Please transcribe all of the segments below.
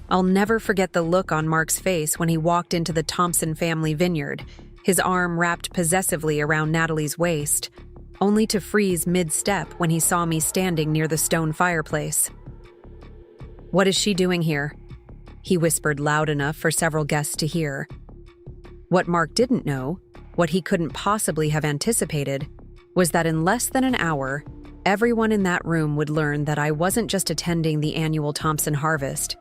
I'll never forget the look on Mark's face when he walked into the Thompson family vineyard, his arm wrapped possessively around Natalie's waist, only to freeze mid-step when he saw me standing near the stone fireplace. "What is she doing here?" he whispered loud enough for several guests to hear. What Mark didn't know, what he couldn't possibly have anticipated, was that in less than an hour, everyone in that room would learn that I wasn't just attending the annual Thompson harvest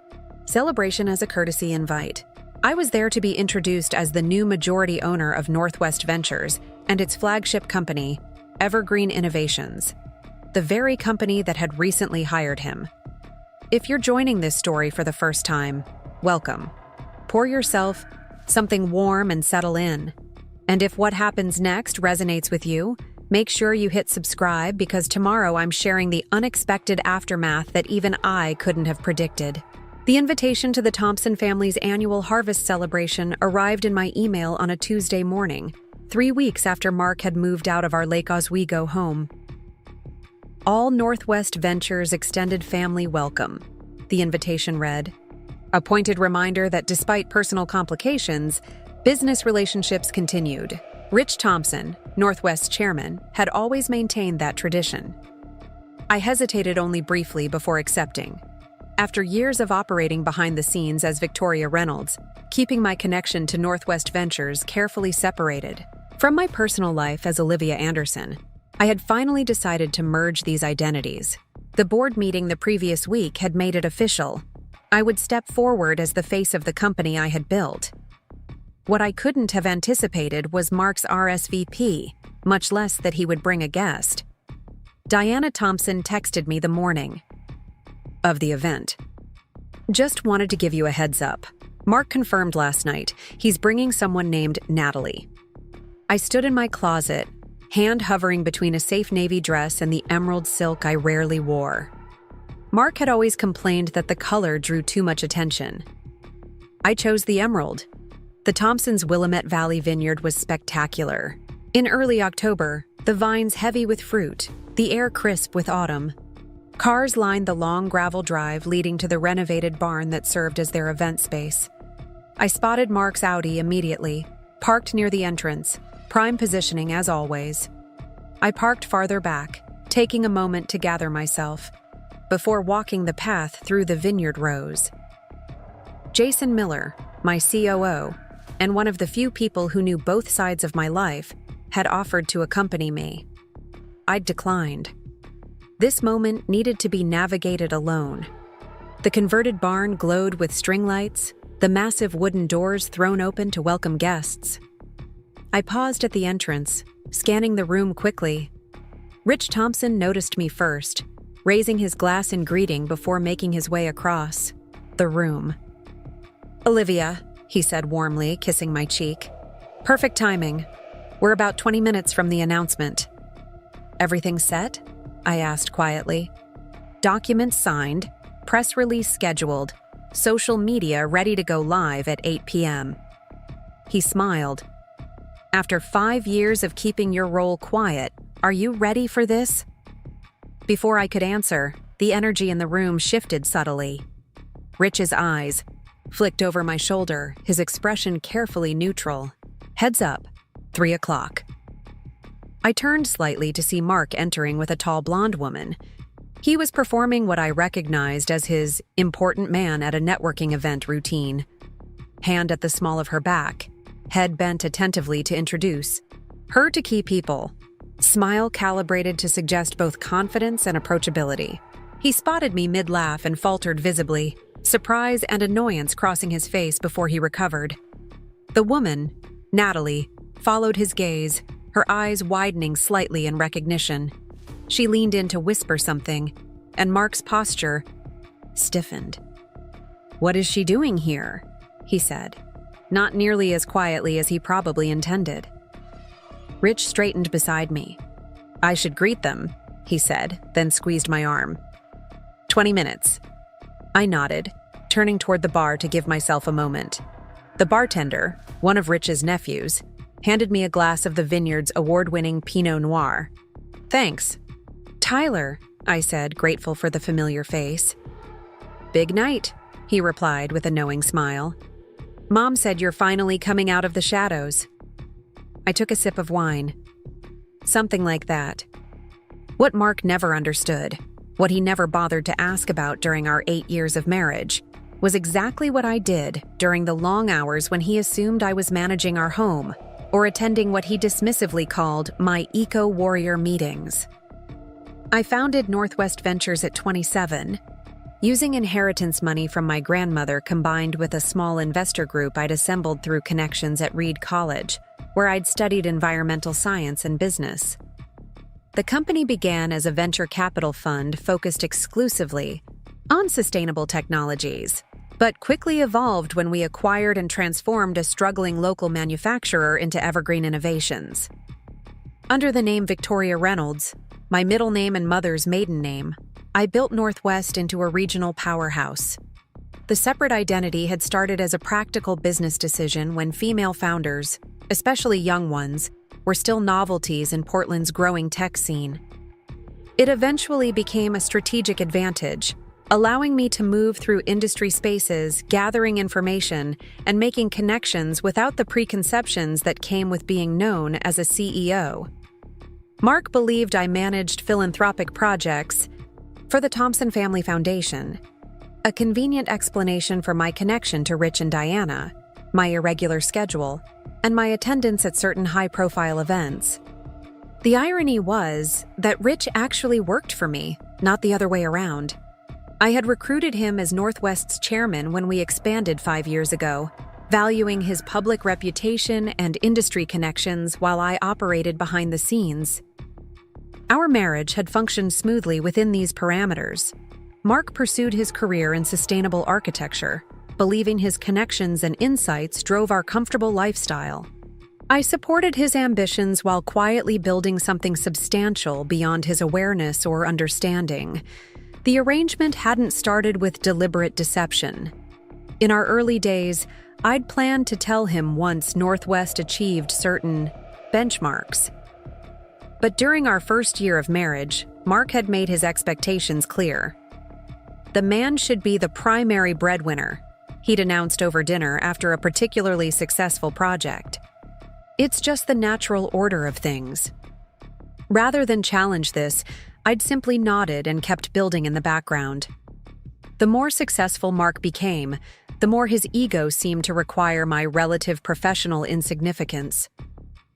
celebration as a courtesy invite. I was there to be introduced as the new majority owner of Northwest Ventures and its flagship company, Evergreen Innovations, the very company that had recently hired him. If you're joining this story for the first time, welcome. Pour yourself something warm and settle in. And if what happens next resonates with you, make sure you hit subscribe because tomorrow I'm sharing the unexpected aftermath that even I couldn't have predicted. The invitation to the Thompson family's annual harvest celebration arrived in my email on a Tuesday morning, 3 weeks after Mark had moved out of our Lake Oswego home. "All Northwest Ventures extended family welcome," the invitation read. A pointed reminder that despite personal complications, business relationships continued. Rich Thompson, Northwest chairman, had always maintained that tradition. I hesitated only briefly before accepting. After years of operating behind the scenes as Victoria Reynolds, keeping my connection to Northwest Ventures carefully separated from my personal life as Olivia Anderson, I had finally decided to merge these identities. The board meeting the previous week had made it official. I would step forward as the face of the company I had built. What I couldn't have anticipated was Mark's RSVP, much less that he would bring a guest. Diana Thompson texted me the morning of the event. "Just wanted to give you a heads up. Mark confirmed last night he's bringing someone named Natalie." I stood in my closet, hand hovering between a safe navy dress and the emerald silk I rarely wore. Mark had always complained that the color drew too much attention. I chose the emerald. The Thompsons' Willamette Valley vineyard was spectacular. In early October, the vines heavy with fruit, the air crisp with autumn. Cars lined the long gravel drive leading to the renovated barn that served as their event space. I spotted Mark's Audi immediately, parked near the entrance, prime positioning as always. I parked farther back, taking a moment to gather myself, before walking the path through the vineyard rows. Jason Miller, my COO, and one of the few people who knew both sides of my life, had offered to accompany me. I'd declined. This moment needed to be navigated alone. The converted barn glowed with string lights, the massive wooden doors thrown open to welcome guests. I paused at the entrance, scanning the room quickly. Rich Thompson noticed me first, raising his glass in greeting before making his way across the room. "Olivia," he said warmly, kissing my cheek. "Perfect timing. We're about 20 minutes from the announcement." "Everything set?" I asked quietly. "Documents signed, press release scheduled, social media ready to go live at 8 p.m. He smiled. "After 5 years of keeping your role quiet, are you ready for this?" Before I could answer, the energy in the room shifted subtly. Rich's eyes flicked over my shoulder, his expression carefully neutral. "Heads up, 3 o'clock. I turned slightly to see Mark entering with a tall blonde woman. He was performing what I recognized as his important man at a networking event routine. Hand at the small of her back, head bent attentively to introduce her to key people. Smile calibrated to suggest both confidence and approachability. He spotted me mid-laugh and faltered visibly, surprise and annoyance crossing his face before he recovered. The woman, Natalie, followed his gaze, her eyes widening slightly in recognition. She leaned in to whisper something, and Mark's posture stiffened. "What is she doing here?" he said, not nearly as quietly as he probably intended. Rich straightened beside me. "I should greet them," he said, then squeezed my arm. 20 minutes. I nodded, turning toward the bar to give myself a moment. The bartender, one of Rich's nephews, handed me a glass of the vineyard's award-winning Pinot Noir. "Thanks." "Tyler," I said, grateful for the familiar face. "Big night," he replied with a knowing smile. Mom said you're finally coming out of the shadows. I took a sip of wine. Something like that. What Mark never understood, what he never bothered to ask about during our 8 years of marriage, was exactly what I did during the long hours when he assumed I was managing our home or attending what he dismissively called my eco-warrior meetings. I founded Northwest Ventures at 27, using inheritance money from my grandmother combined with a small investor group I'd assembled through connections at Reed College, where I'd studied environmental science and business. The company began as a venture capital fund focused exclusively on sustainable technologies, but quickly evolved when we acquired and transformed a struggling local manufacturer into Evergreen Innovations. Under the name Victoria Reynolds, my middle name and mother's maiden name, I built Northwest into a regional powerhouse. The separate identity had started as a practical business decision when female founders, especially young ones, were still novelties in Portland's growing tech scene. It eventually became a strategic advantage, allowing me to move through industry spaces, gathering information, and making connections without the preconceptions that came with being known as a CEO. Mark believed I managed philanthropic projects for the Thompson Family Foundation, a convenient explanation for my connection to Rich and Diana, my irregular schedule, and my attendance at certain high-profile events. The irony was that Rich actually worked for me, not the other way around. I had recruited him as Northwest's chairman when we expanded 5 years ago, valuing his public reputation and industry connections while I operated behind the scenes. Our marriage had functioned smoothly within these parameters. Mark pursued his career in sustainable architecture, believing his connections and insights drove our comfortable lifestyle. I supported his ambitions while quietly building something substantial beyond his awareness or understanding. The arrangement hadn't started with deliberate deception. In our early days, I'd planned to tell him once Northwest achieved certain benchmarks. But during our first year of marriage, Mark had made his expectations clear. The man should be the primary breadwinner, he'd announced over dinner after a particularly successful project. It's just the natural order of things. Rather than challenge this, I'd simply nodded and kept building in the background. The more successful Mark became, the more his ego seemed to require my relative professional insignificance.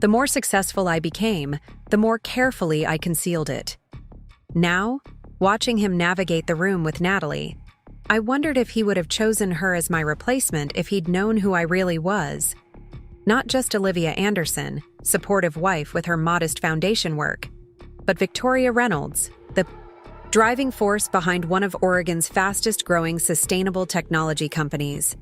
The more successful I became, the more carefully I concealed it. Now, watching him navigate the room with Natalie, I wondered if he would have chosen her as my replacement if he'd known who I really was. Not just Olivia Anderson, supportive wife with her modest foundation work, but Victoria Reynolds, the driving force behind one of Oregon's fastest-growing sustainable technology companies.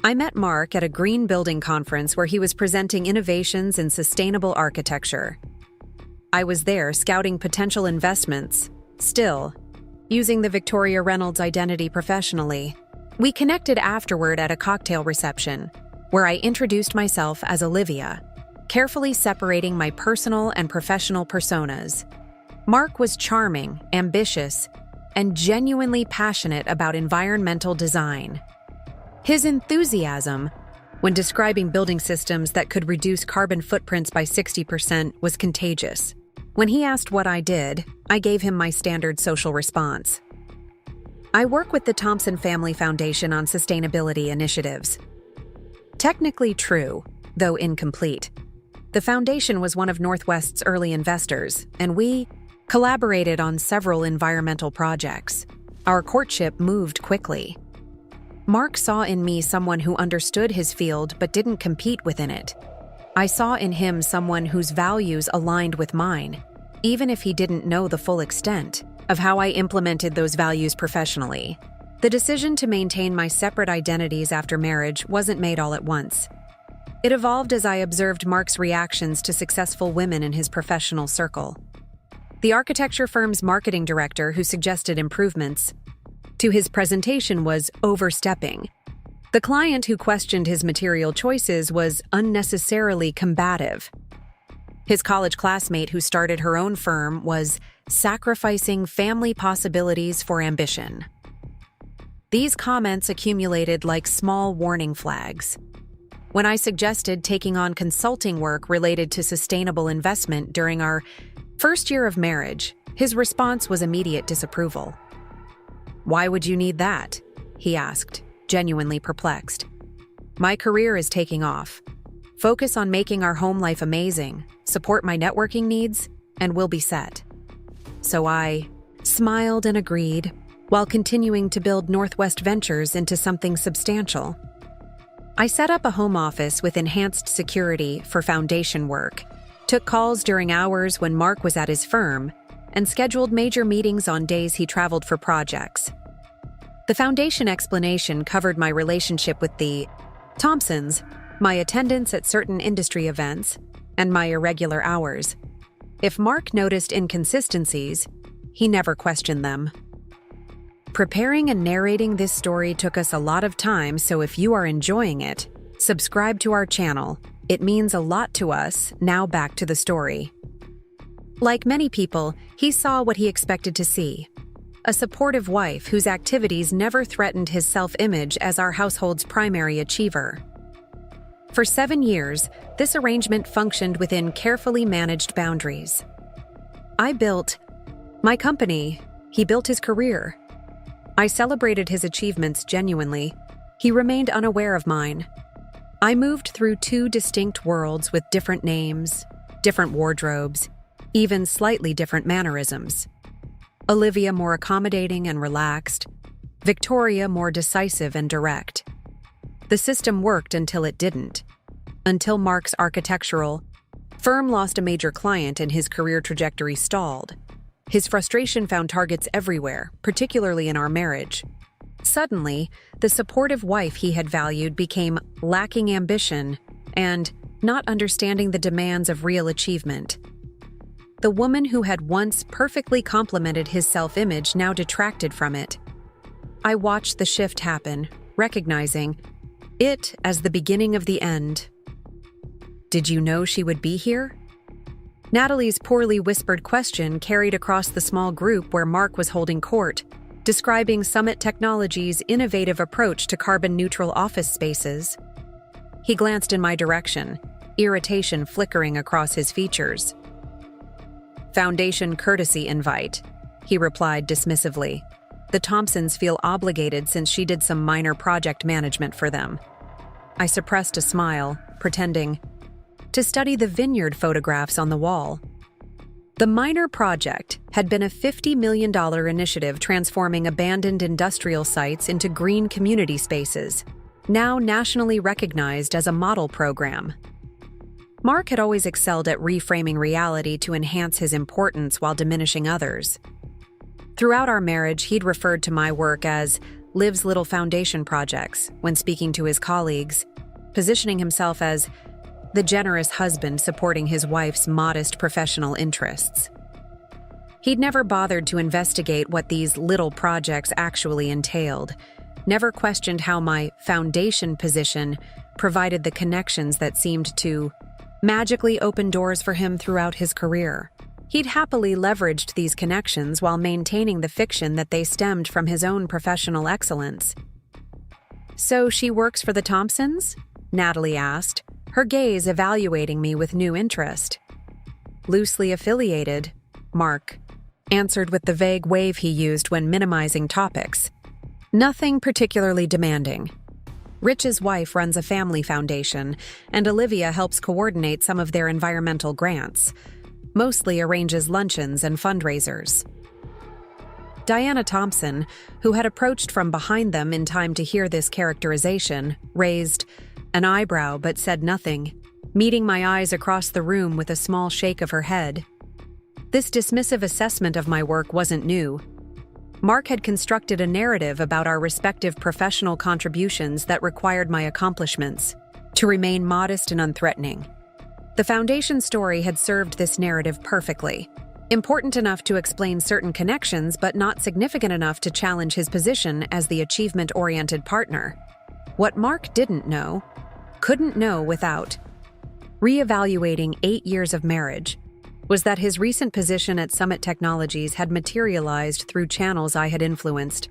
I met Mark at a green building conference where he was presenting innovations in sustainable architecture. I was there scouting potential investments, still using the Victoria Reynolds identity professionally. We connected afterward at a cocktail reception, where I introduced myself as Olivia, carefully separating my personal and professional personas. Mark was charming, ambitious, and genuinely passionate about environmental design. His enthusiasm, when describing building systems that could reduce carbon footprints by 60%, was contagious. When he asked what I did, I gave him my standard social response. I work with the Thompson Family Foundation on sustainability initiatives. Technically true, though incomplete. The foundation was one of Northwest's early investors, and we collaborated on several environmental projects. Our courtship moved quickly. Mark saw in me someone who understood his field but didn't compete within it. I saw in him someone whose values aligned with mine, even if he didn't know the full extent of how I implemented those values professionally. The decision to maintain my separate identities after marriage wasn't made all at once. It evolved as I observed Mark's reactions to successful women in his professional circle. The architecture firm's marketing director who suggested improvements to his presentation was overstepping. The client who questioned his material choices was unnecessarily combative. His college classmate who started her own firm was sacrificing family possibilities for ambition. These comments accumulated like small warning flags. When I suggested taking on consulting work related to sustainable investment during our first year of marriage, his response was immediate disapproval. "Why would you need that?" he asked, genuinely perplexed. "My career is taking off. Focus on making our home life amazing, support my networking needs, and we'll be set." So I smiled and agreed, while continuing to build Northwest Ventures into something substantial. I set up a home office with enhanced security for foundation work, took calls during hours when Mark was at his firm, and scheduled major meetings on days he traveled for projects. The foundation explanation covered my relationship with the Thompsons, my attendance at certain industry events, and my irregular hours. If Mark noticed inconsistencies, he never questioned them. Preparing and narrating this story took us a lot of time, so if you are enjoying it, subscribe to our channel. It means a lot to us. Now back to the story. Like many people, he saw what he expected to see. A supportive wife whose activities never threatened his self-image as our household's primary achiever. For 7 years, this arrangement functioned within carefully managed boundaries. I built my company. He built his career. I celebrated his achievements genuinely. He remained unaware of mine. I moved through 2 distinct worlds with different names, different wardrobes, even slightly different mannerisms. Olivia more accommodating and relaxed, Victoria more decisive and direct. The system worked until it didn't. Until Mark's architectural firm lost a major client and his career trajectory stalled. His frustration found targets everywhere, particularly in our marriage. Suddenly, the supportive wife he had valued became lacking ambition and not understanding the demands of real achievement. The woman who had once perfectly complemented his self-image now detracted from it. I watched the shift happen, recognizing it as the beginning of the end. "Did you know she would be here?" Natalie's poorly whispered question carried across the small group where Mark was holding court, describing Summit Technologies' innovative approach to carbon-neutral office spaces. He glanced in my direction, irritation flickering across his features. "Foundation courtesy invite," he replied dismissively. "The Thompsons feel obligated since she did some minor project management for them." I suppressed a smile, pretending to study the vineyard photographs on the wall. The minor project had been a $50 million initiative transforming abandoned industrial sites into green community spaces, now nationally recognized as a model program. Mark had always excelled at reframing reality to enhance his importance while diminishing others. Throughout our marriage, he'd referred to my work as Liv's little foundation projects when speaking to his colleagues, positioning himself as the generous husband supporting his wife's modest professional interests. He'd never bothered to investigate what these little projects actually entailed, never questioned how my foundation position provided the connections that seemed to magically open doors for him throughout his career. He'd happily leveraged these connections while maintaining the fiction that they stemmed from his own professional excellence. "So she works for the Thompsons?" Natalie asked, her gaze evaluating me with new interest. "Loosely affiliated," Mark answered with the vague wave he used when minimizing topics. "Nothing particularly demanding. Rich's wife runs a family foundation, and Olivia helps coordinate some of their environmental grants, mostly arranges luncheons and fundraisers." Diana Thompson, who had approached from behind them in time to hear this characterization, raised an eyebrow but said nothing, meeting my eyes across the room with a small shake of her head. This dismissive assessment of my work wasn't new. Mark had constructed a narrative about our respective professional contributions that required my accomplishments to remain modest and unthreatening. The foundation story had served this narrative perfectly, important enough to explain certain connections but not significant enough to challenge his position as the achievement-oriented partner. What Mark couldn't know without reevaluating 8 years of marriage, was that his recent position at Summit Technologies had materialized through channels I had influenced.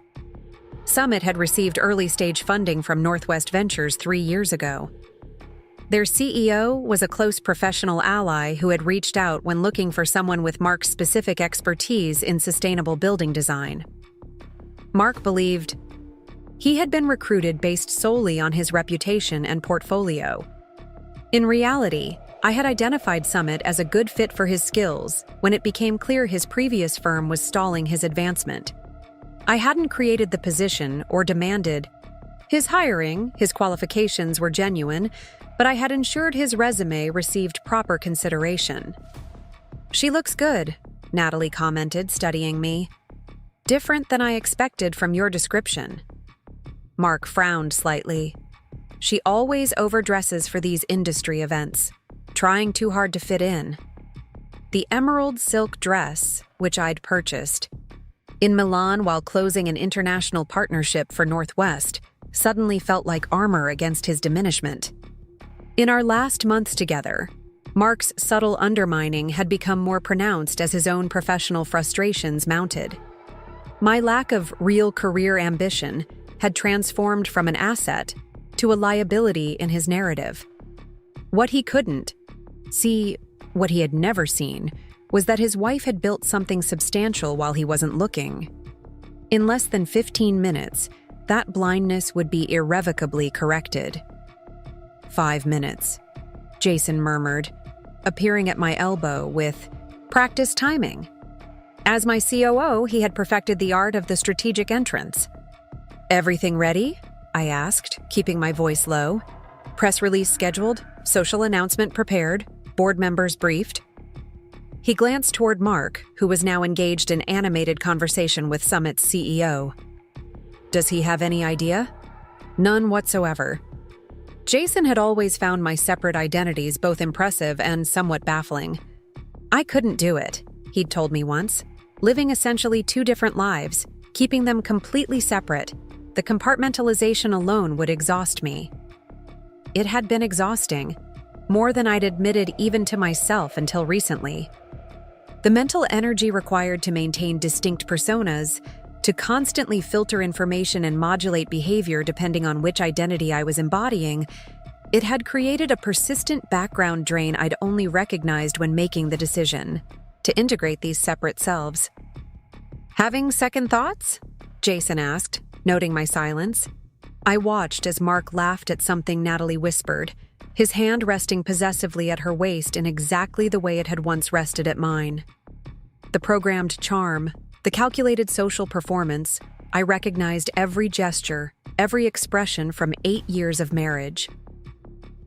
Summit had received early-stage funding from Northwest Ventures 3 years ago. Their CEO was a close professional ally who had reached out when looking for someone with Mark's specific expertise in sustainable building design. Mark believed he had been recruited based solely on his reputation and portfolio. In reality, I had identified Summit as a good fit for his skills when it became clear his previous firm was stalling his advancement. I hadn't created the position or demanded his hiring. His qualifications were genuine, but I had ensured his resume received proper consideration. "She looks good," Natalie commented, studying me. "Different than I expected from your description." Mark frowned slightly. "She always overdresses for these industry events, trying too hard to fit in." The emerald silk dress, which I'd purchased in Milan while closing an international partnership for Northwest, suddenly felt like armor against his diminishment. In our last months together, Mark's subtle undermining had become more pronounced as his own professional frustrations mounted. My lack of real career ambition had transformed from an asset to a liability in his narrative. What he couldn't see, what he had never seen, was that his wife had built something substantial while he wasn't looking. In less than 15 minutes, that blindness would be irrevocably corrected. 5 minutes, Jason murmured, appearing at my elbow with practice timing. As my COO, he had perfected the art of the strategic entrance. "Everything ready?" I asked, keeping my voice low. "Press release scheduled, social announcement prepared, board members briefed." He glanced toward Mark, who was now engaged in animated conversation with Summit's CEO. "Does he have any idea?" "None whatsoever." Jason had always found my separate identities both impressive and somewhat baffling. "I couldn't do it," he'd told me once. "Living essentially 2 different lives, keeping them completely separate. The compartmentalization alone would exhaust me." It had been exhausting, more than I'd admitted even to myself until recently. The mental energy required to maintain distinct personas, to constantly filter information and modulate behavior depending on which identity I was embodying, it had created a persistent background drain I'd only recognized when making the decision to integrate these separate selves. "Having second thoughts?" Jason asked, noting my silence. I watched as Mark laughed at something Natalie whispered, his hand resting possessively at her waist in exactly the way it had once rested at mine. The programmed charm, the calculated social performance, I recognized every gesture, every expression from 8 years of marriage.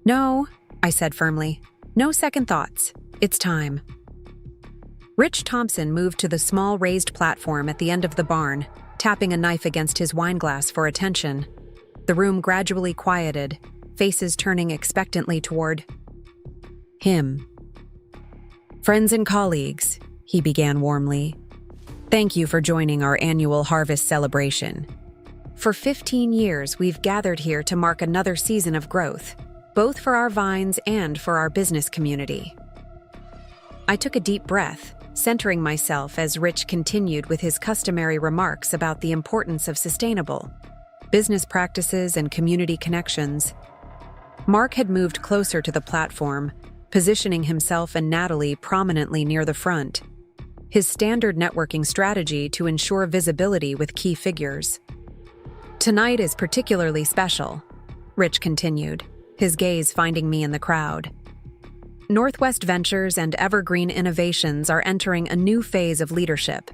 "No," I said firmly. "No second thoughts. It's time." Rich Thompson moved to the small raised platform at the end of the barn, tapping a knife against his wineglass for attention. The room gradually quieted, faces turning expectantly toward him. "Friends and colleagues," he began warmly, "thank you for joining our annual harvest celebration. For 15 years, we've gathered here to mark another season of growth, both for our vines and for our business community." I took a deep breath, centering myself as Rich continued with his customary remarks about the importance of sustainable business practices and community connections. Mark had moved closer to the platform, positioning himself and Natalie prominently near the front, his standard networking strategy to ensure visibility with key figures. "Tonight is particularly special," Rich continued, his gaze finding me in the crowd. "Northwest Ventures and Evergreen Innovations are entering a new phase of leadership,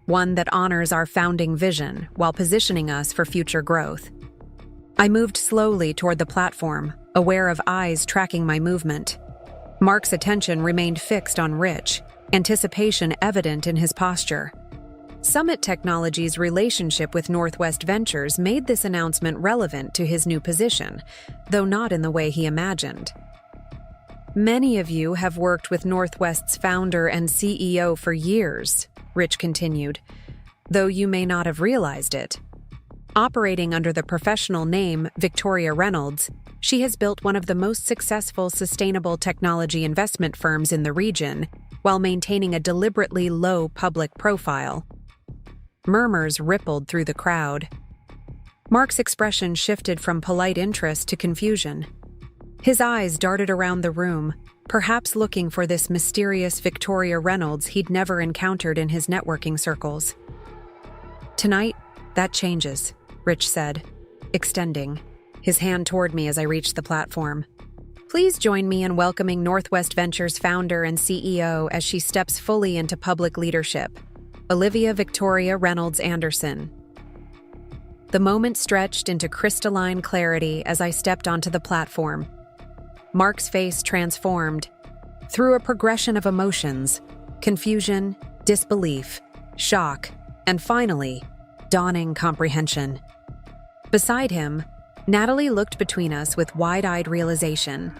one that honors our founding vision while positioning us for future growth." I moved slowly toward the platform, aware of eyes tracking my movement. Mark's attention remained fixed on Rich, anticipation evident in his posture. Summit Technologies' relationship with Northwest Ventures made this announcement relevant to his new position, though not in the way he imagined. "Many of you have worked with Northwest's founder and CEO for years," Rich continued, "though you may not have realized it. Operating under the professional name Victoria Reynolds, she has built one of the most successful sustainable technology investment firms in the region while maintaining a deliberately low public profile." Murmurs rippled through the crowd. Mark's expression shifted from polite interest to confusion. His eyes darted around the room, perhaps looking for this mysterious Victoria Reynolds he'd never encountered in his networking circles. "Tonight, that changes," Rich said, extending his hand toward me as I reached the platform. "Please join me in welcoming Northwest Ventures founder and CEO as she steps fully into public leadership, Olivia Victoria Reynolds Anderson." The moment stretched into crystalline clarity as I stepped onto the platform. Mark's face transformed through a progression of emotions: confusion, disbelief, shock, and finally, dawning comprehension. Beside him, Natalie looked between us with wide-eyed realization.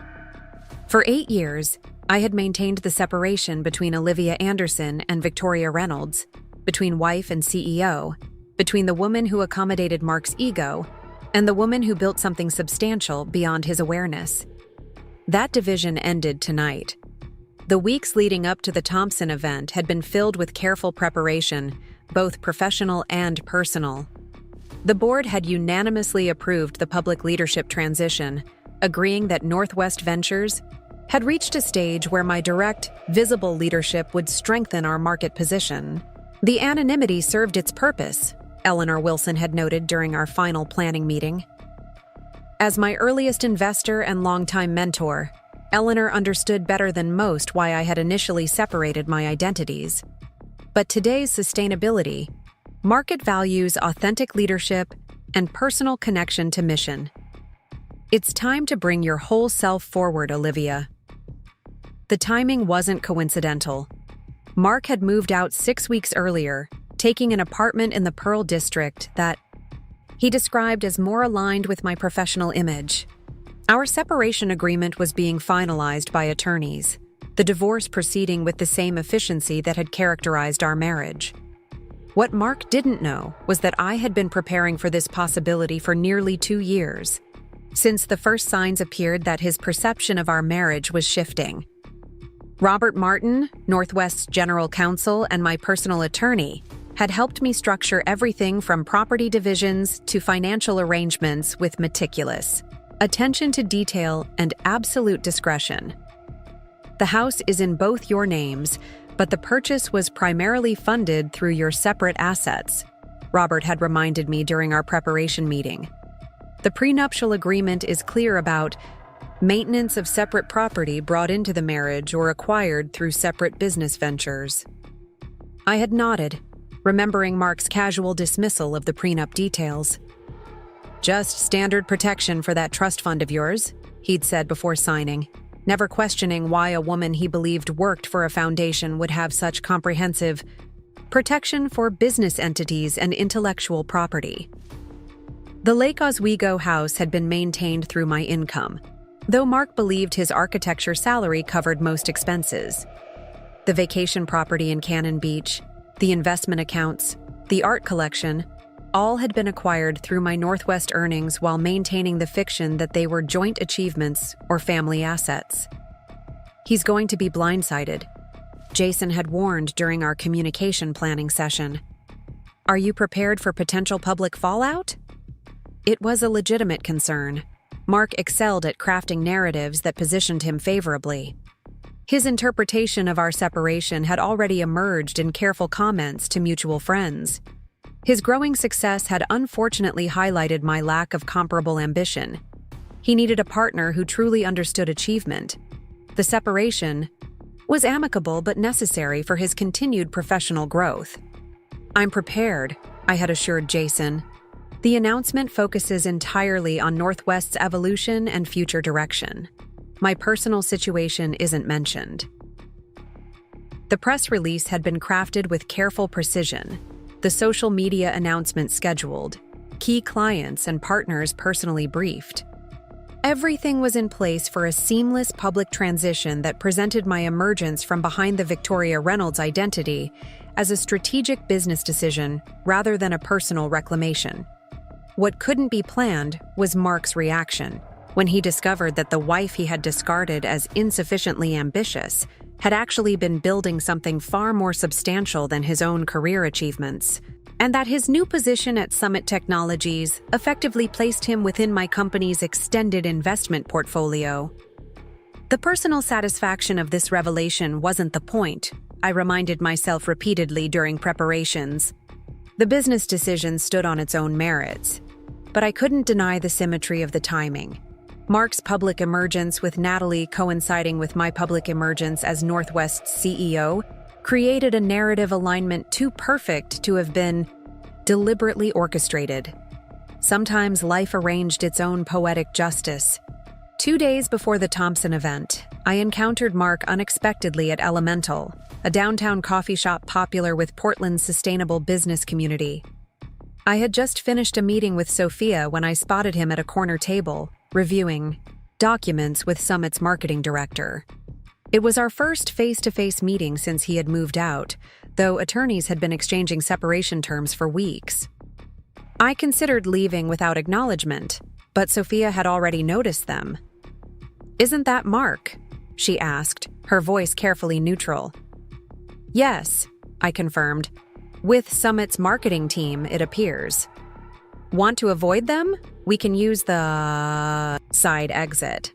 For 8 years, I had maintained the separation between Olivia Anderson and Victoria Reynolds, between wife and CEO, between the woman who accommodated Mark's ego and the woman who built something substantial beyond his awareness. That division ended tonight. The weeks leading up to the Thompson event had been filled with careful preparation, both professional and personal. The board had unanimously approved the public leadership transition, agreeing that Northwest Ventures had reached a stage where my direct, visible leadership would strengthen our market position. The anonymity served its purpose, Eleanor Wilson had noted during our final planning meeting. As my earliest investor and longtime mentor, Eleanor understood better than most why I had initially separated my identities. But today's sustainability, market values authentic leadership and personal connection to mission. It's time to bring your whole self forward, Olivia. The timing wasn't coincidental. Mark had moved out 6 weeks earlier, taking an apartment in the Pearl District that he described as more aligned with my professional image. Our separation agreement was being finalized by attorneys, the divorce proceeding with the same efficiency that had characterized our marriage. What Mark didn't know was that I had been preparing for this possibility for nearly 2 years, since the first signs appeared that his perception of our marriage was shifting. Robert Martin, Northwest's general counsel and my personal attorney, had helped me structure everything from property divisions to financial arrangements with meticulous attention to detail and absolute discretion. The house is in both your names, but the purchase was primarily funded through your separate assets, Robert had reminded me during our preparation meeting. The prenuptial agreement is clear about maintenance of separate property brought into the marriage or acquired through separate business ventures. I had nodded, remembering Mark's casual dismissal of the prenup details. "Just standard protection for that trust fund of yours," he'd said before signing, never questioning why a woman he believed worked for a foundation would have such comprehensive protection for business entities and intellectual property. The Lake Oswego house had been maintained through my income, though Mark believed his architecture salary covered most expenses. The vacation property in Cannon Beach, the investment accounts, the art collection, all had been acquired through my Northwest earnings while maintaining the fiction that they were joint achievements or family assets. "He's going to be blindsided," Jason had warned during our communication planning session. "Are you prepared for potential public fallout?" It was a legitimate concern. Mark excelled at crafting narratives that positioned him favorably. His interpretation of our separation had already emerged in careful comments to mutual friends. His growing success had unfortunately highlighted my lack of comparable ambition. He needed a partner who truly understood achievement. The separation was amicable but necessary for his continued professional growth. "I'm prepared," I had assured Jason. The announcement focuses entirely on Northwest's evolution and future direction. My personal situation isn't mentioned. The press release had been crafted with careful precision, the social media announcement scheduled, key clients and partners personally briefed. Everything was in place for a seamless public transition that presented my emergence from behind the Victoria Reynolds identity as a strategic business decision rather than a personal reclamation. What couldn't be planned was Mark's reaction when he discovered that the wife he had discarded as insufficiently ambitious had actually been building something far more substantial than his own career achievements, and that his new position at Summit Technologies effectively placed him within my company's extended investment portfolio. The personal satisfaction of this revelation wasn't the point, I reminded myself repeatedly during preparations. The business decision stood on its own merits, but I couldn't deny the symmetry of the timing. Mark's public emergence, with Natalie coinciding with my public emergence as Northwest's CEO, created a narrative alignment too perfect to have been deliberately orchestrated. Sometimes life arranged its own poetic justice. 2 days before the Thompson event, I encountered Mark unexpectedly at Elemental, a downtown coffee shop popular with Portland's sustainable business community. I had just finished a meeting with Sophia when I spotted him at a corner table, reviewing documents with Summit's marketing director. It was our first face-to-face meeting since he had moved out, though attorneys had been exchanging separation terms for weeks. I considered leaving without acknowledgement, but Sophia had already noticed them. "Isn't that Mark?" she asked, her voice carefully neutral. "Yes," I confirmed. "With Summit's marketing team, it appears. Want to avoid them? We can use the side exit."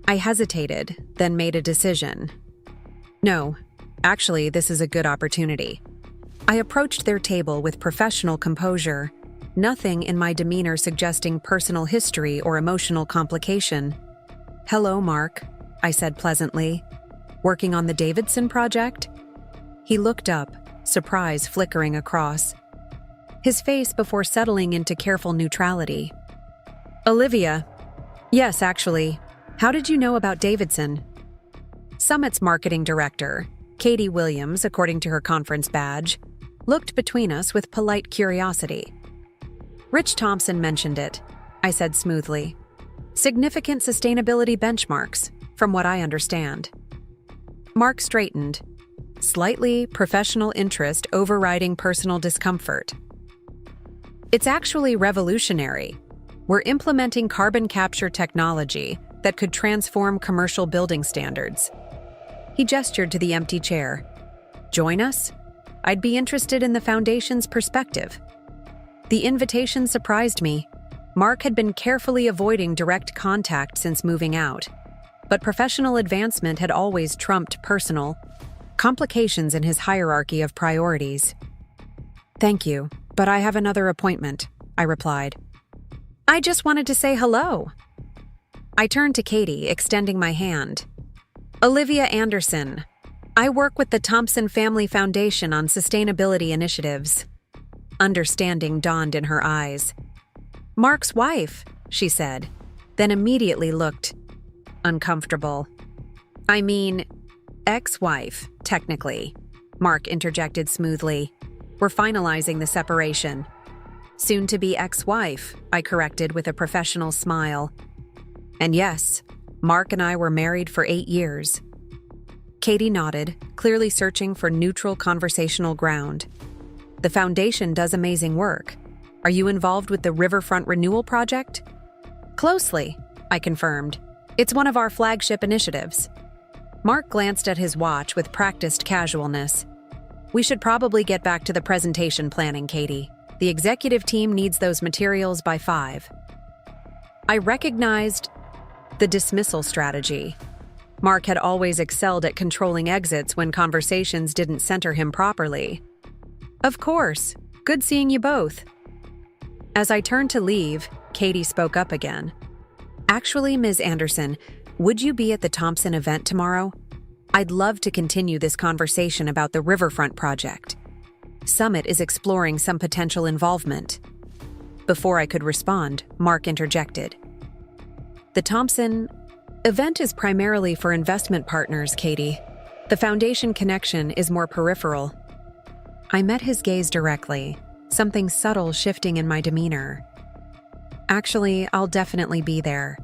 I hesitated, then made a decision. "No, actually, this is a good opportunity." I approached their table with professional composure, nothing in my demeanor suggesting personal history or emotional complication. "Hello, Mark," I said pleasantly. "Working on the Davidson project?" He looked up, surprise flickering across his face before settling into careful neutrality. "Olivia." "Yes, actually. How did you know about Davidson?" Summit's marketing director, Katie Williams, according to her conference badge, looked between us with polite curiosity. "Rich Thompson mentioned it," I said smoothly. "Significant sustainability benchmarks, from what I understand." Mark straightened, slightly professional interest overriding personal discomfort. "It's actually revolutionary. We're implementing carbon capture technology that could transform commercial building standards." He gestured to the empty chair. "Join us? I'd be interested in the foundation's perspective." The invitation surprised me. Mark had been carefully avoiding direct contact since moving out, but professional advancement had always trumped personal complications in his hierarchy of priorities. "Thank you, but I have another appointment," I replied. "I just wanted to say hello." I turned to Katie, extending my hand. "Olivia Anderson. I work with the Thompson Family Foundation on sustainability initiatives." Understanding dawned in her eyes. "Mark's wife," she said, then immediately looked uncomfortable. "I mean, ex-wife, technically," Mark interjected smoothly. "We're finalizing the separation." "Soon-to-be ex-wife," I corrected with a professional smile. "And yes, Mark and I were married for 8 years. Katie nodded, clearly searching for neutral conversational ground. "The foundation does amazing work. Are you involved with the Riverfront Renewal Project?" "Closely," I confirmed. "It's one of our flagship initiatives." Mark glanced at his watch with practiced casualness. "We should probably get back to the presentation planning, Katie. The executive team needs those materials by 5. I recognized the dismissal strategy. Mark had always excelled at controlling exits when conversations didn't center him properly. "Of course. Good seeing you both." As I turned to leave, Katie spoke up again. "Actually, Ms. Anderson, would you be at the Thompson event tomorrow? I'd love to continue this conversation about the Riverfront project. Summit is exploring some potential involvement." Before I could respond, Mark interjected. "The Thompson event is primarily for investment partners, Katie. The foundation connection is more peripheral." I met his gaze directly, something subtle shifting in my demeanor. "Actually, I'll definitely be there.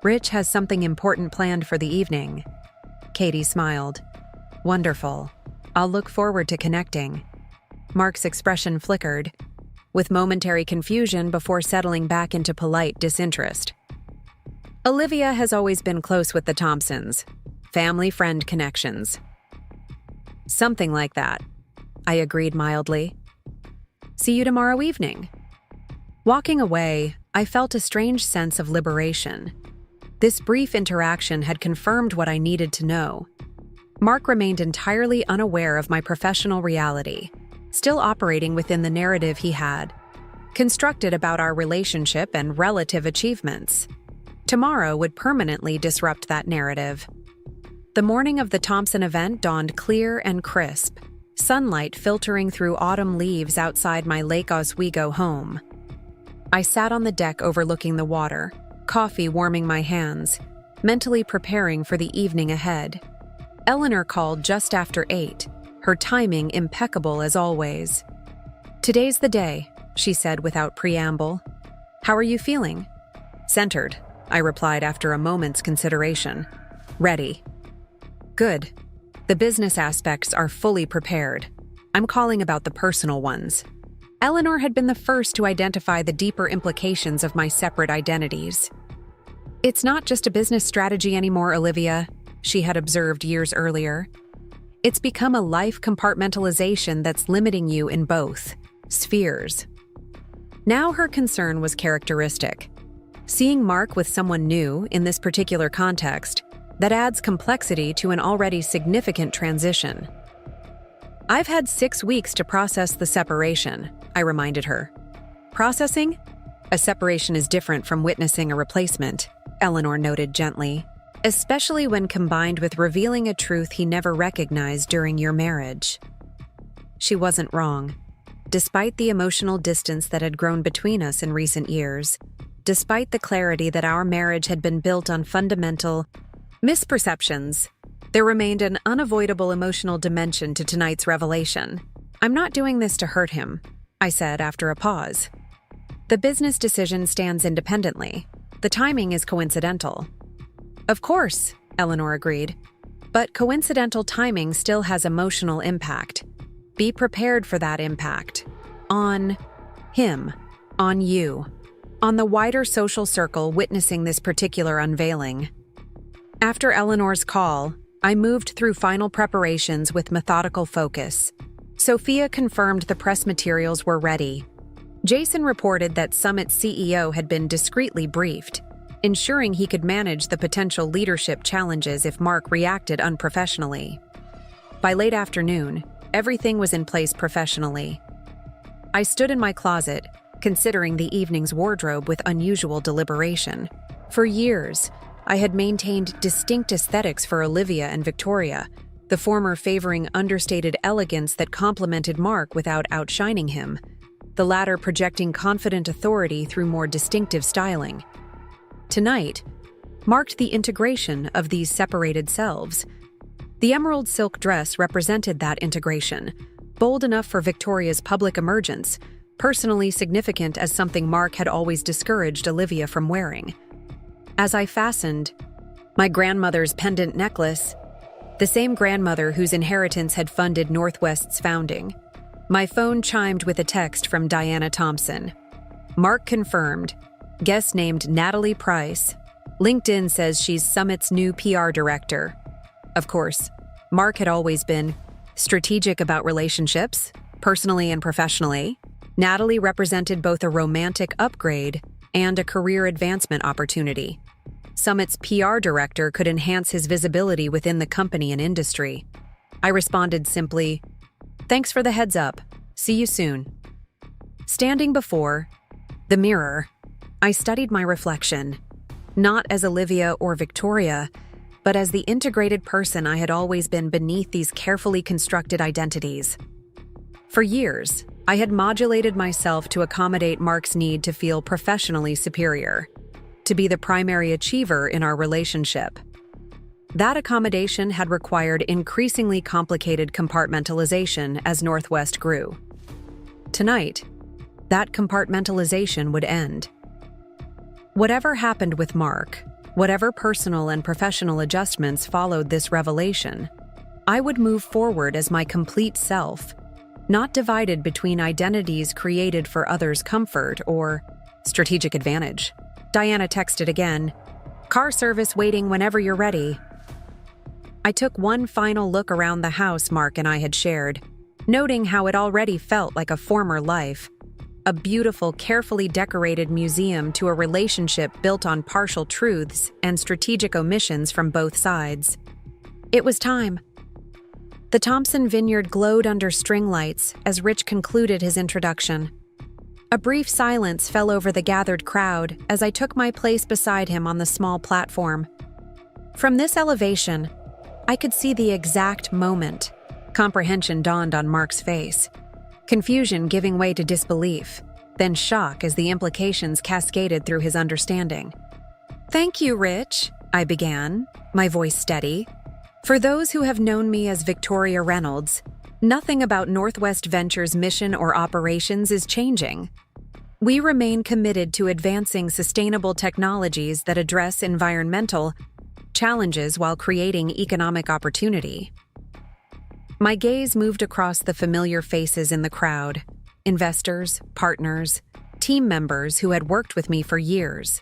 Rich has something important planned for the evening." Katie smiled. "Wonderful. I'll look forward to connecting." Mark's expression flickered, with momentary confusion before settling back into polite disinterest. "Olivia has always been close with the Thompsons. Family-friend connections. Something like that, I agreed mildly. See you tomorrow evening. Walking away, I felt a strange sense of liberation. This brief interaction had confirmed what I needed to know. Mark remained entirely unaware of my professional reality, still operating within the narrative he had constructed about our relationship and relative achievements. Tomorrow would permanently disrupt that narrative. The morning of the Thompson event dawned clear and crisp, sunlight filtering through autumn leaves outside my Lake Oswego home. I sat on the deck overlooking the water, coffee warming my hands, mentally preparing for the evening ahead. Eleanor called just after 8, her timing impeccable as always. "Today's the day," she said without preamble. "How are you feeling?" "Centered," I replied after a moment's consideration. "Ready." "Good. The business aspects are fully prepared. I'm calling about the personal ones." Eleanor had been the first to identify the deeper implications of my separate identities. "It's not just a business strategy anymore, Olivia," she had observed years earlier. "It's become a life compartmentalization that's limiting you in both spheres." Now her concern was characteristic. Seeing Mark with someone new in this particular context, that adds complexity to an already significant transition. "I've had 6 weeks to process the separation," I reminded her. "Processing? A separation is different from witnessing a replacement," Eleanor noted gently, "especially when combined with revealing a truth he never recognized during your marriage." She wasn't wrong. Despite the emotional distance that had grown between us in recent years, despite the clarity that our marriage had been built on fundamental misperceptions, there remained an unavoidable emotional dimension to tonight's revelation. "I'm not doing this to hurt him," I said after a pause. "The business decision stands independently. The timing is coincidental." "Of course," Eleanor agreed. "But coincidental timing still has emotional impact. Be prepared for that impact. On him, on you, on the wider social circle witnessing this particular unveiling." After Eleanor's call, I moved through final preparations with methodical focus. Sophia confirmed the press materials were ready. Jason reported that Summit's CEO had been discreetly briefed, ensuring he could manage the potential leadership challenges if Mark reacted unprofessionally. By late afternoon, everything was in place professionally. I stood in my closet, considering the evening's wardrobe with unusual deliberation. For years, I had maintained distinct aesthetics for Olivia and Victoria, the former favoring understated elegance that complemented Mark without outshining him, the latter projecting confident authority through more distinctive styling. Tonight marked the integration of these separated selves. The emerald silk dress represented that integration, bold enough for Victoria's public emergence, personally significant as something Mark had always discouraged Olivia from wearing. As I fastened my grandmother's pendant necklace, the same grandmother whose inheritance had funded Northwest's founding, my phone chimed with a text from Diana Thompson. "Mark confirmed. Guest named Natalie Price. LinkedIn says she's Summit's new PR director." Of course, Mark had always been strategic about relationships, personally and professionally. Natalie represented both a romantic upgrade and a career advancement opportunity. Summit's PR director could enhance his visibility within the company and industry. I responded simply, "Thanks for the heads up. See you soon." Standing before the mirror, I studied my reflection, not as Olivia or Victoria, but as the integrated person I had always been beneath these carefully constructed identities. For years, I had modulated myself to accommodate Mark's need to feel professionally superior, to be the primary achiever in our relationship. That accommodation had required increasingly complicated compartmentalization as Northwest grew. Tonight, that compartmentalization would end. Whatever happened with Mark, whatever personal and professional adjustments followed this revelation, I would move forward as my complete self, not divided between identities created for others' comfort or strategic advantage. Diana texted again, "Car service waiting whenever you're ready." I took one final look around the house Mark and I had shared, noting how it already felt like a former life. A beautiful, carefully decorated museum to a relationship built on partial truths and strategic omissions from both sides. It was time. The Thompson vineyard glowed under string lights as Rich concluded his introduction. A brief silence fell over the gathered crowd as I took my place beside him on the small platform. From this elevation, I could see the exact moment. Comprehension dawned on Mark's face. Confusion giving way to disbelief, then shock as the implications cascaded through his understanding. "Thank you, Rich," I began, my voice steady. "For those who have known me as Victoria Reynolds, nothing about Northwest Ventures' mission or operations is changing. We remain committed to advancing sustainable technologies that address environmental challenges while creating economic opportunity." My gaze moved across the familiar faces in the crowd, investors, partners, team members who had worked with me for years.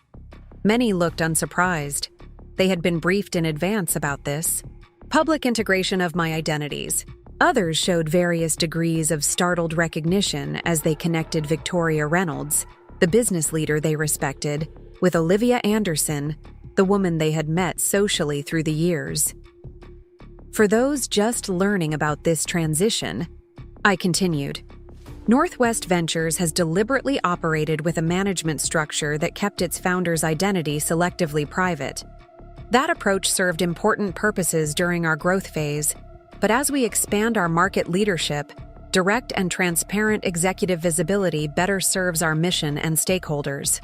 Many looked unsurprised. They had been briefed in advance about this. Public integration of my identities. Others showed various degrees of startled recognition as they connected Victoria Reynolds, the business leader they respected, with Olivia Anderson, the woman they had met socially through the years. For those just learning about this transition, I continued, Northwest Ventures has deliberately operated with a management structure that kept its founder's identity selectively private. That approach served important purposes during our growth phase, but as we expand our market leadership, direct and transparent executive visibility better serves our mission and stakeholders.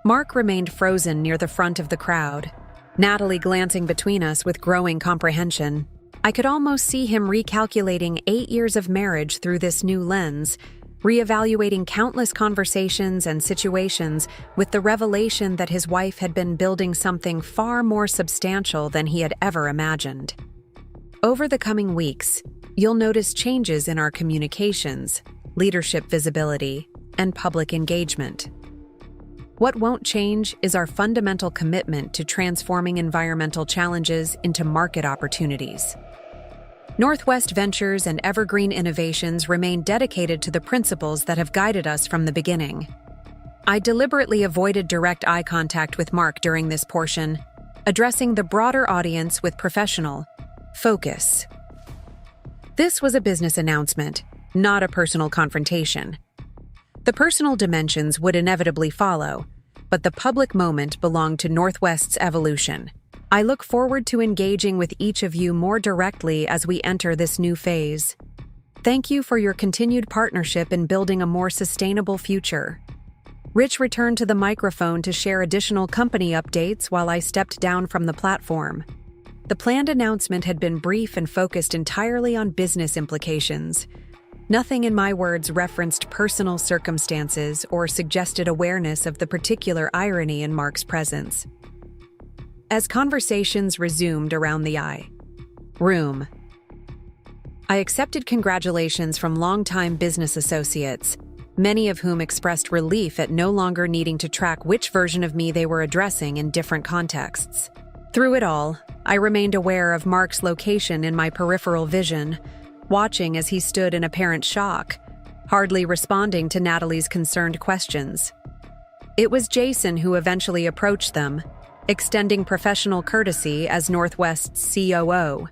Mark remained frozen near the front of the crowd, Natalie glancing between us with growing comprehension. I could almost see him recalculating 8 years of marriage through this new lens, reevaluating countless conversations and situations with the revelation that his wife had been building something far more substantial than he had ever imagined. Over the coming weeks, you'll notice changes in our communications, leadership visibility, and public engagement. What won't change is our fundamental commitment to transforming environmental challenges into market opportunities. Northwest Ventures and Evergreen Innovations remain dedicated to the principles that have guided us from the beginning. I deliberately avoided direct eye contact with Mark during this portion, addressing the broader audience with professional focus. This was a business announcement, not a personal confrontation. The personal dimensions would inevitably follow, but the public moment belonged to Northwest's evolution. I look forward to engaging with each of you more directly as we enter this new phase. Thank you for your continued partnership in building a more sustainable future. Rich returned to the microphone to share additional company updates while I stepped down from the platform. The planned announcement had been brief and focused entirely on business implications. Nothing in my words referenced personal circumstances or suggested awareness of the particular irony in Mark's presence. As conversations resumed around the room, I accepted congratulations from longtime business associates, many of whom expressed relief at no longer needing to track which version of me they were addressing in different contexts. Through it all, I remained aware of Mark's location in my peripheral vision, watching as he stood in apparent shock, hardly responding to Natalie's concerned questions. It was Jason who eventually approached them, extending professional courtesy as Northwest's COO.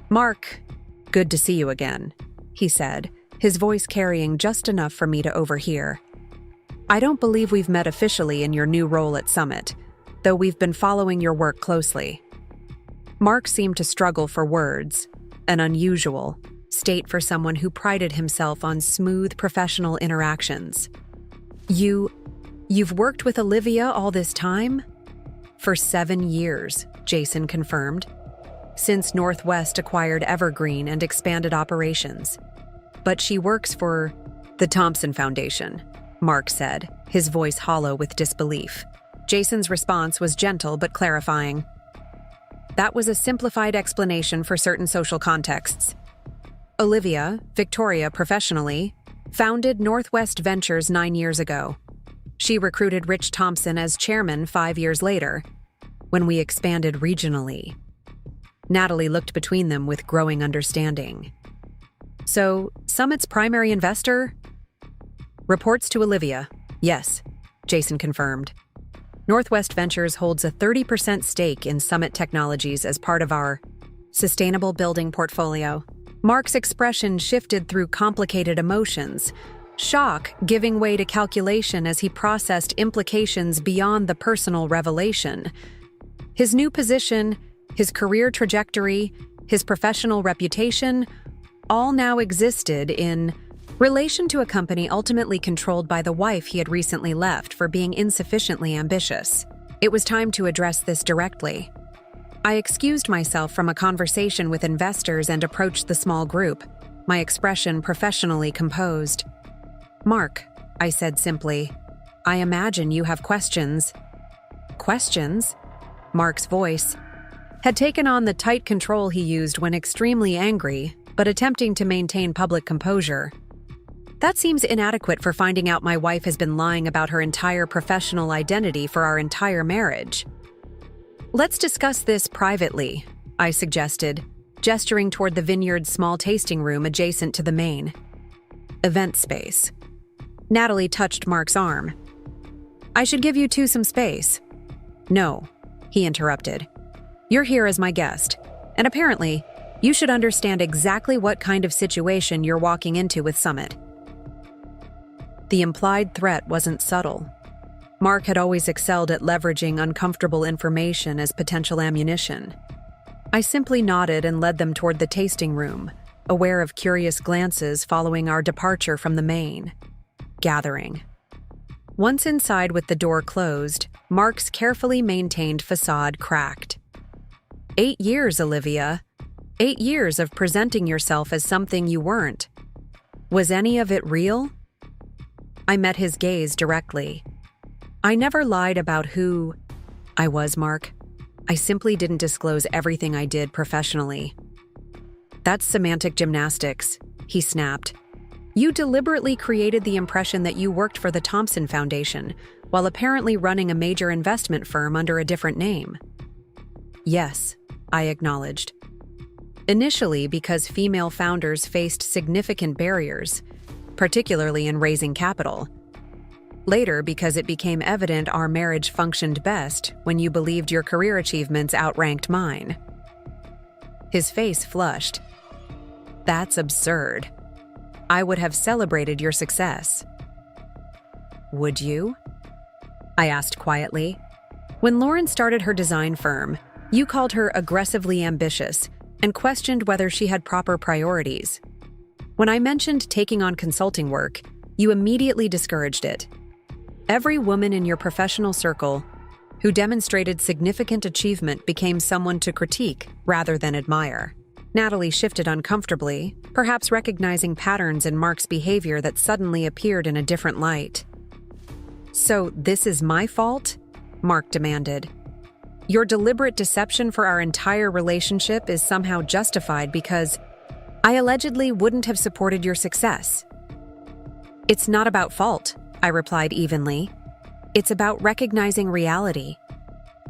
"Mark, good to see you again," he said, his voice carrying just enough for me to overhear. "I don't believe we've met officially in your new role at Summit, though we've been following your work closely." Mark seemed to struggle for words, an unusual state for someone who prided himself on smooth professional interactions. You've worked with Olivia all this time?" "For 7 years," Jason confirmed, "since Northwest acquired Evergreen and expanded operations. But she works for the Thompson Foundation," Mark said, his voice hollow with disbelief. Jason's response was gentle but clarifying. That was a simplified explanation for certain social contexts. Olivia, Victoria professionally, founded Northwest Ventures 9 years ago. She recruited Rich Thompson as chairman 5 years later, when we expanded regionally. Natalie looked between them with growing understanding. So, Summit's primary investor? Reports to Olivia. Yes, Jason confirmed. Northwest Ventures holds a 30% stake in Summit Technologies as part of our sustainable building portfolio. Mark's expression shifted through complicated emotions, shock giving way to calculation as he processed implications beyond the personal revelation. His new position, his career trajectory, his professional reputation, all now existed in relation to a company ultimately controlled by the wife he had recently left for being insufficiently ambitious. It was time to address this directly. I excused myself from a conversation with investors and approached the small group, my expression professionally composed. "Mark," I said simply, "I imagine you have questions." "Questions?" Mark's voice had taken on the tight control he used when extremely angry, but attempting to maintain public composure. "That seems inadequate for finding out my wife has been lying about her entire professional identity for our entire marriage." "Let's discuss this privately," I suggested, gesturing toward the vineyard's small tasting room adjacent to the main event space. Natalie touched Mark's arm. "I should give you two some space." "No," he interrupted. "You're here as my guest, and apparently, you should understand exactly what kind of situation you're walking into with Summit." The implied threat wasn't subtle. Mark had always excelled at leveraging uncomfortable information as potential ammunition. I simply nodded and led them toward the tasting room, aware of curious glances following our departure from the main gathering. Once inside with the door closed, Mark's carefully maintained facade cracked. 8 years, Olivia. 8 years of presenting yourself as something you weren't. Was any of it real? I met his gaze directly. I never lied about who I was, Mark. I simply didn't disclose everything I did professionally. "That's semantic gymnastics," he snapped. "You deliberately created the impression that you worked for the Thompson Foundation, while apparently running a major investment firm under a different name." "Yes," I acknowledged. "Initially because female founders faced significant barriers, particularly in raising capital. Later because it became evident our marriage functioned best when you believed your career achievements outranked mine." His face flushed. "That's absurd. I would have celebrated your success." "Would you?" I asked quietly. "When Lauren started her design firm, you called her aggressively ambitious and questioned whether she had proper priorities. When I mentioned taking on consulting work, you immediately discouraged it. Every woman in your professional circle who demonstrated significant achievement became someone to critique rather than admire." Natalie shifted uncomfortably, perhaps recognizing patterns in Mark's behavior that suddenly appeared in a different light. "So this is my fault?" Mark demanded. "Your deliberate deception for our entire relationship is somehow justified because I allegedly wouldn't have supported your success." "It's not about fault," I replied evenly. "It's about recognizing reality.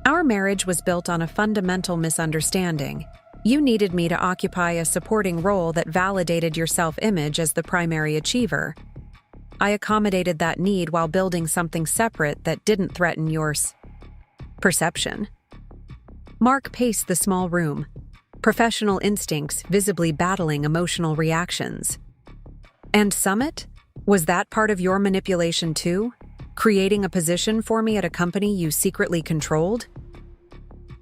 Our marriage was built on a fundamental misunderstanding. You needed me to occupy a supporting role that validated your self-image as the primary achiever. I accommodated that need while building something separate that didn't threaten your perception." Mark paced the small room, professional instincts visibly battling emotional reactions. "And Summit? Was that part of your manipulation too? Creating a position for me at a company you secretly controlled?"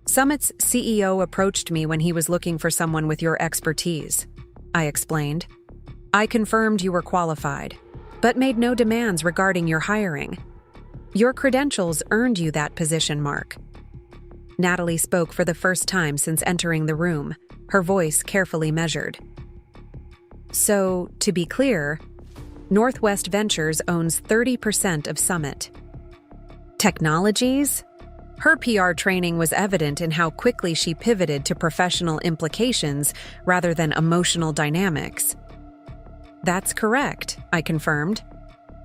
"Summit's CEO approached me when he was looking for someone with your expertise," I explained. "I confirmed you were qualified, but made no demands regarding your hiring. Your credentials earned you that position, Mark." Natalie spoke for the first time since entering the room, her voice carefully measured. "So, to be clear, Northwest Ventures owns 30% of Summit Technologies?" Her PR training was evident in how quickly she pivoted to professional implications rather than emotional dynamics. "That's correct," I confirmed.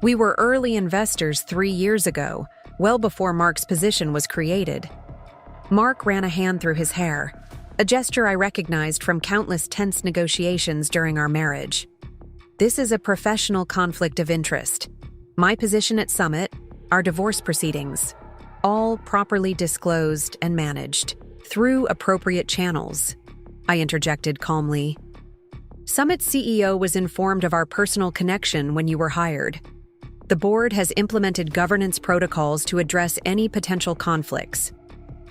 "We were early investors 3 years ago, well before Mark's position was created." Mark ran a hand through his hair. a gesture I recognized from countless tense negotiations during our marriage. This is a professional conflict of interest. My position at Summit, our divorce proceedings, all properly disclosed and managed through appropriate channels, I interjected calmly. Summit's CEO was informed of our personal connection when you were hired. The board has implemented governance protocols to address any potential conflicts.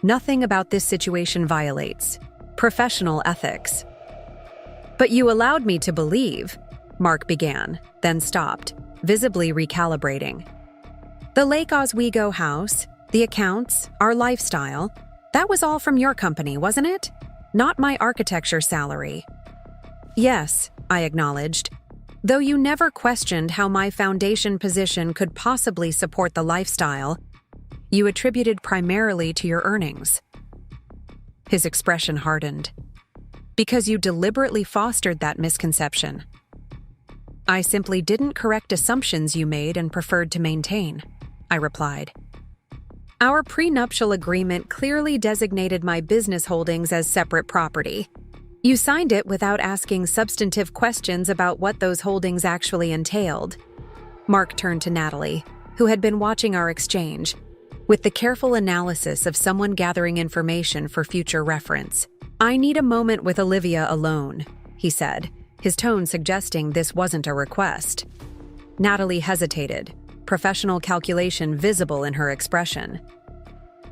Nothing about this situation violates professional ethics. But you allowed me to believe, Mark began, then stopped, visibly recalibrating. The Lake Oswego house, the accounts, our lifestyle, that was all from your company, wasn't it? Not my architecture salary. Yes, I acknowledged, though you never questioned how my foundation position could possibly support the lifestyle you attributed primarily to your earnings. His expression hardened. Because you deliberately fostered that misconception. I simply didn't correct assumptions you made and preferred to maintain, I replied. Our prenuptial agreement clearly designated my business holdings as separate property. You signed it without asking substantive questions about what those holdings actually entailed. Mark turned to Natalie, who had been watching our exchange, with the careful analysis of someone gathering information for future reference. I need a moment with Olivia alone, he said, his tone suggesting this wasn't a request. Natalie hesitated, professional calculation visible in her expression.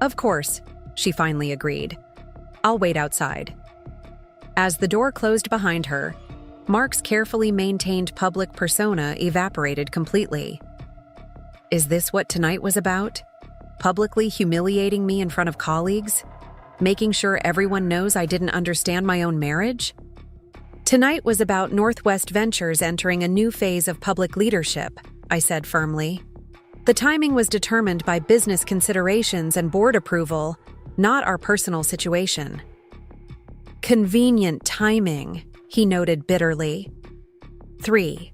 Of course, she finally agreed. I'll wait outside. As the door closed behind her, Mark's carefully maintained public persona evaporated completely. Is this what tonight was about? Publicly humiliating me in front of colleagues? Making sure everyone knows I didn't understand my own marriage? Tonight was about Northwest Ventures entering a new phase of public leadership, I said firmly. The timing was determined by business considerations and board approval, not our personal situation. Convenient timing, he noted bitterly. 3.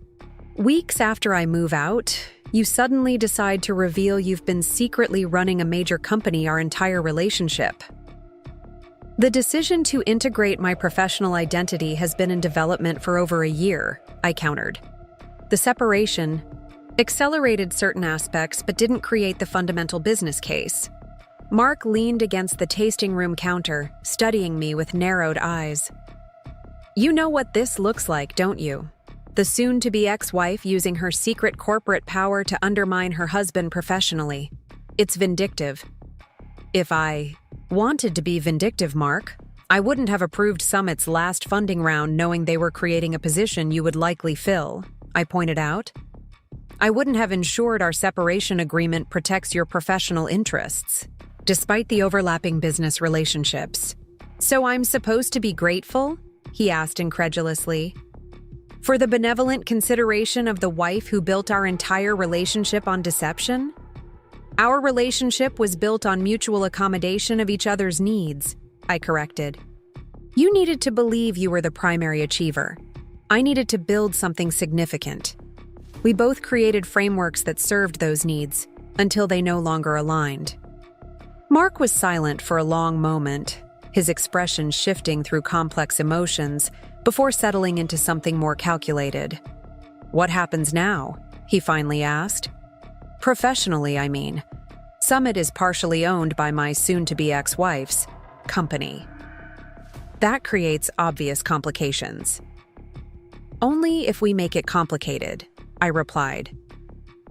Weeks after I move out, you suddenly decide to reveal you've been secretly running a major company our entire relationship. The decision to integrate my professional identity has been in development for over a year, I countered. The separation accelerated certain aspects but didn't create the fundamental business case. Mark leaned against the tasting room counter, studying me with narrowed eyes. You know what this looks like, don't you? The soon-to-be ex-wife using her secret corporate power to undermine her husband professionally. It's vindictive. If I wanted to be vindictive, Mark, I wouldn't have approved Summit's last funding round knowing they were creating a position you would likely fill, I pointed out. I wouldn't have ensured our separation agreement protects your professional interests, despite the overlapping business relationships. So I'm supposed to be grateful? He asked incredulously. For the benevolent consideration of the wife who built our entire relationship on deception? Our relationship was built on mutual accommodation of each other's needs, I corrected. You needed to believe you were the primary achiever. I needed to build something significant. We both created frameworks that served those needs, until they no longer aligned. Mark was silent for a long moment, his expression shifting through complex emotions, before settling into something more calculated. What happens now? He finally asked. Professionally, I mean. Summit is partially owned by my soon-to-be ex-wife's company. That creates obvious complications. Only if we make it complicated, I replied.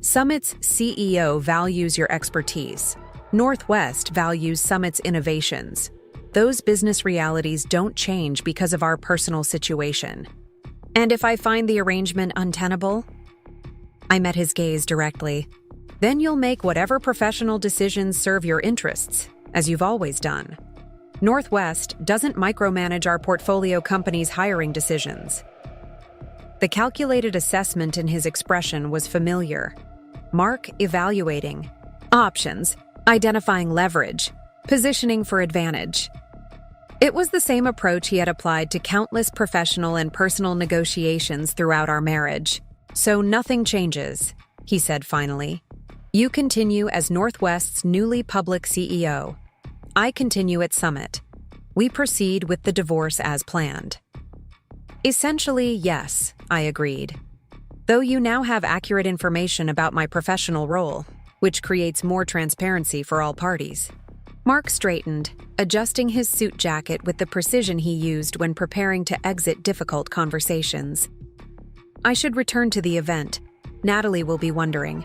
Summit's CEO values your expertise. Northwest values Summit's innovations. Those business realities don't change because of our personal situation. And if I find the arrangement untenable? I met his gaze directly. Then you'll make whatever professional decisions serve your interests, as you've always done. Northwest doesn't micromanage our portfolio company's hiring decisions. The calculated assessment in his expression was familiar. Mark evaluating. Options. Identifying leverage. Positioning for advantage. It was the same approach he had applied to countless professional and personal negotiations throughout our marriage. So nothing changes, he said finally. You continue as Northwest's newly public CEO. I continue at Summit. We proceed with the divorce as planned. Essentially, yes, I agreed. Though you now have accurate information about my professional role, which creates more transparency for all parties. Mark straightened, adjusting his suit jacket with the precision he used when preparing to exit difficult conversations. I should return to the event. Natalie will be wondering.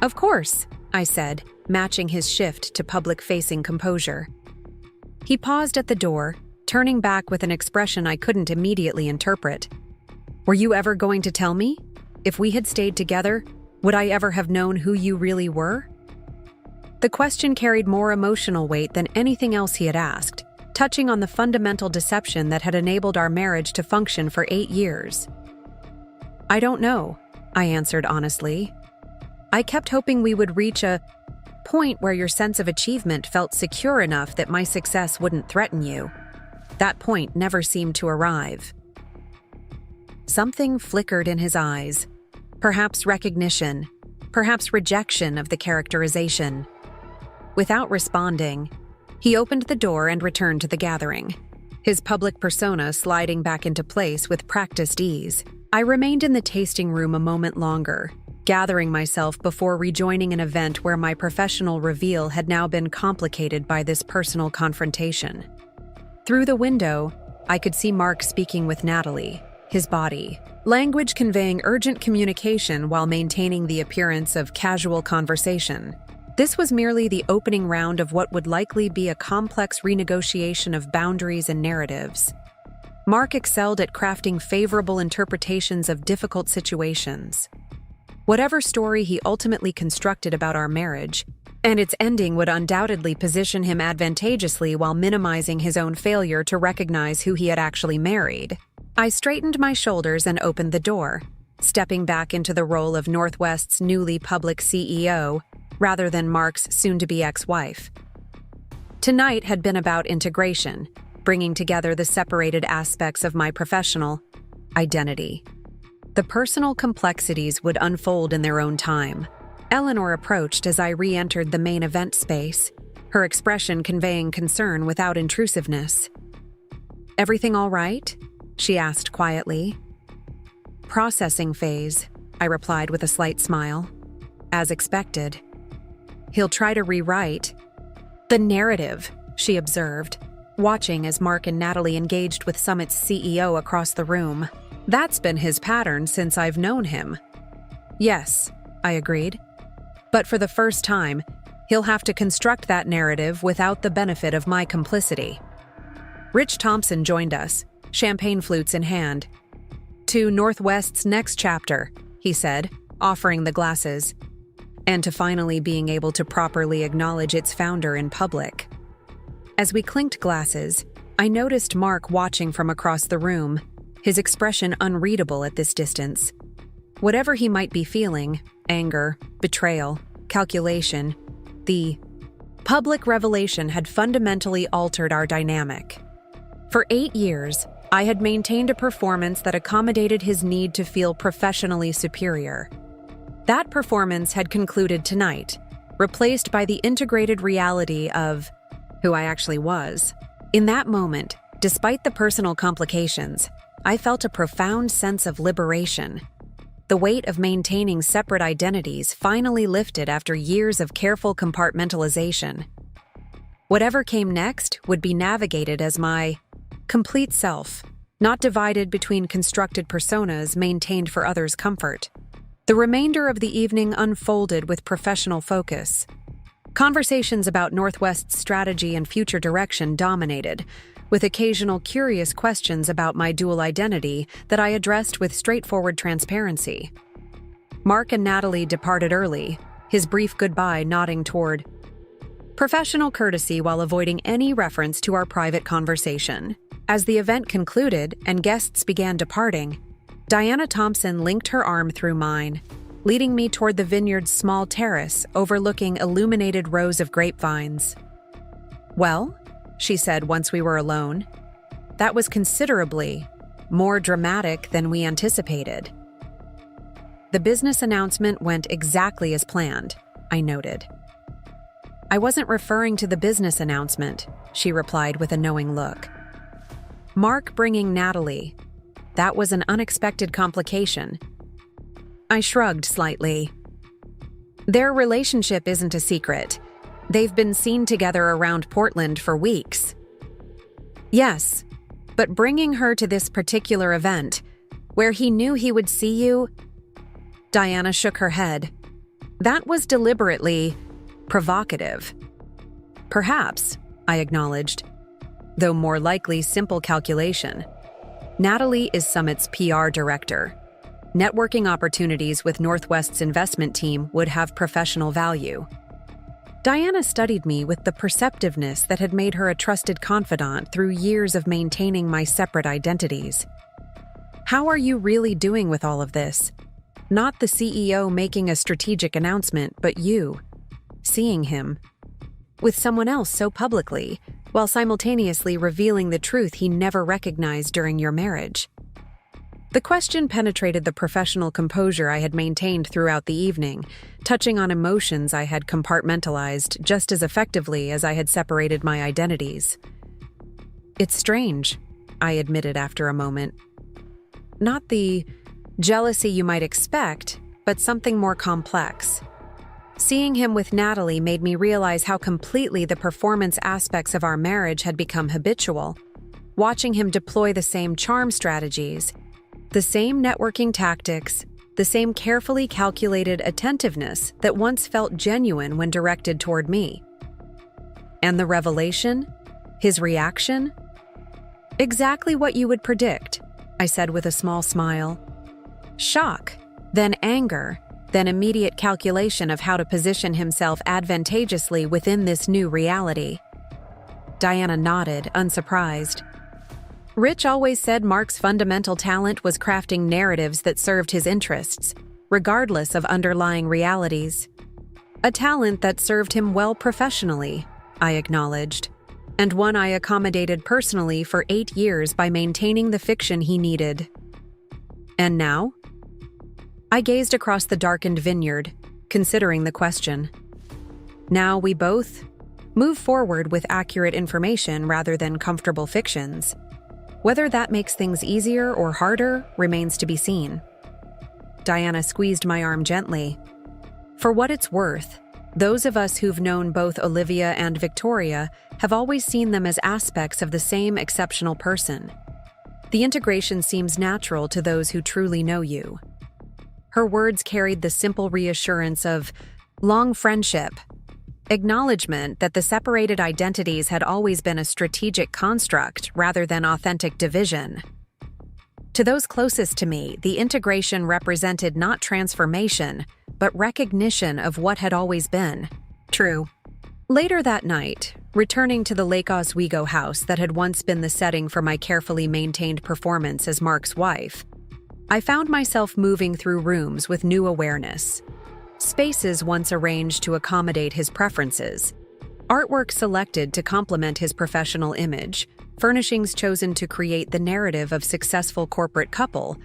Of course, I said, matching his shift to public-facing composure. He paused at the door, turning back with an expression I couldn't immediately interpret. Were you ever going to tell me? If we had stayed together, would I ever have known who you really were? The question carried more emotional weight than anything else he had asked, touching on the fundamental deception that had enabled our marriage to function for 8 years. I don't know, I answered honestly. I kept hoping we would reach a point where your sense of achievement felt secure enough that my success wouldn't threaten you. That point never seemed to arrive. Something flickered in his eyes. Perhaps recognition, perhaps rejection of the characterization. Without responding, he opened the door and returned to the gathering, his public persona sliding back into place with practiced ease. I remained in the tasting room a moment longer, gathering myself before rejoining an event where my professional reveal had now been complicated by this personal confrontation. Through the window, I could see Mark speaking with Natalie, his body, language conveying urgent communication while maintaining the appearance of casual conversation. This was merely the opening round of what would likely be a complex renegotiation of boundaries and narratives. Mark excelled at crafting favorable interpretations of difficult situations. Whatever story he ultimately constructed about our marriage, and its ending would undoubtedly position him advantageously while minimizing his own failure to recognize who he had actually married. I straightened my shoulders and opened the door, stepping back into the role of Northwest's newly public CEO, rather than Mark's soon-to-be ex-wife. Tonight had been about integration, bringing together the separated aspects of my professional identity. The personal complexities would unfold in their own time. Eleanor approached as I re-entered the main event space, her expression conveying concern without intrusiveness. "Everything all right?" she asked quietly. "Processing phase," I replied with a slight smile. "As expected." "He'll try to rewrite the narrative," she observed, watching as Mark and Natalie engaged with Summit's CEO across the room. "That's been his pattern since I've known him." "Yes," I agreed. "But for the first time, he'll have to construct that narrative without the benefit of my complicity." Rich Thompson joined us, champagne flutes in hand. "To Northwest's next chapter," he said, offering the glasses, "and to finally being able to properly acknowledge its founder in public." As we clinked glasses, I noticed Mark watching from across the room, his expression unreadable at this distance. Whatever he might be feeling, anger, betrayal, calculation, the public revelation had fundamentally altered our dynamic. For 8 years, I had maintained a performance that accommodated his need to feel professionally superior. That performance had concluded tonight, replaced by the integrated reality of who I actually was. In that moment, despite the personal complications, I felt a profound sense of liberation. The weight of maintaining separate identities finally lifted after years of careful compartmentalization. Whatever came next would be navigated as my complete self, not divided between constructed personas maintained for others' comfort. The remainder of the evening unfolded with professional focus. Conversations about Northwest's strategy and future direction dominated, with occasional curious questions about my dual identity that I addressed with straightforward transparency. Mark and Natalie departed early, his brief goodbye nodding toward professional courtesy while avoiding any reference to our private conversation. As the event concluded and guests began departing, Diana Thompson linked her arm through mine, leading me toward the vineyard's small terrace overlooking illuminated rows of grapevines. "Well," she said once we were alone, "that was considerably more dramatic than we anticipated." "The business announcement went exactly as planned," I noted. I wasn't referring to the business announcement, she replied with a knowing look. Mark bringing Natalie. That was an unexpected complication. I shrugged slightly. Their relationship isn't a secret. They've been seen together around Portland for weeks. Yes, but bringing her to this particular event, where he knew he would see you… Diana shook her head. That was deliberately provocative. Perhaps, I acknowledged, though more likely simple calculation. Natalie is Summit's PR director. Networking opportunities with Northwest's investment team would have professional value. Diana studied me with the perceptiveness that had made her a trusted confidant through years of maintaining my separate identities. How are you really doing with all of this? Not the CEO making a strategic announcement, but you, seeing him with someone else so publicly, while simultaneously revealing the truth he never recognized during your marriage. The question penetrated the professional composure I had maintained throughout the evening, touching on emotions I had compartmentalized just as effectively as I had separated my identities. It's strange, I admitted after a moment. Not the jealousy you might expect, but something more complex. Seeing him with Natalie made me realize how completely the performance aspects of our marriage had become habitual. Watching him deploy the same charm strategies, the same networking tactics, the same carefully calculated attentiveness that once felt genuine when directed toward me. And the revelation? His reaction? Exactly what you would predict, I said with a small smile. Shock, then anger, then immediate calculation of how to position himself advantageously within this new reality. Diana nodded, unsurprised. Rich always said Mark's fundamental talent was crafting narratives that served his interests, regardless of underlying realities. A talent that served him well professionally, I acknowledged, and one I accommodated personally for 8 years by maintaining the fiction he needed. And now? I gazed across the darkened vineyard, considering the question. Now we both move forward with accurate information rather than comfortable fictions. Whether that makes things easier or harder remains to be seen. Diana squeezed my arm gently. For what it's worth, those of us who've known both Olivia and Victoria have always seen them as aspects of the same exceptional person. The integration seems natural to those who truly know you. Her words carried the simple reassurance of long friendship, acknowledgement that the separated identities had always been a strategic construct rather than authentic division. To those closest to me, the integration represented not transformation, but recognition of what had always been. True. Later that night, returning to the Lake Oswego house that had once been the setting for my carefully maintained performance as Mark's wife, I found myself moving through rooms with new awareness. Spaces once arranged to accommodate his preferences, artwork selected to complement his professional image, furnishings chosen to create the narrative of successful corporate couple,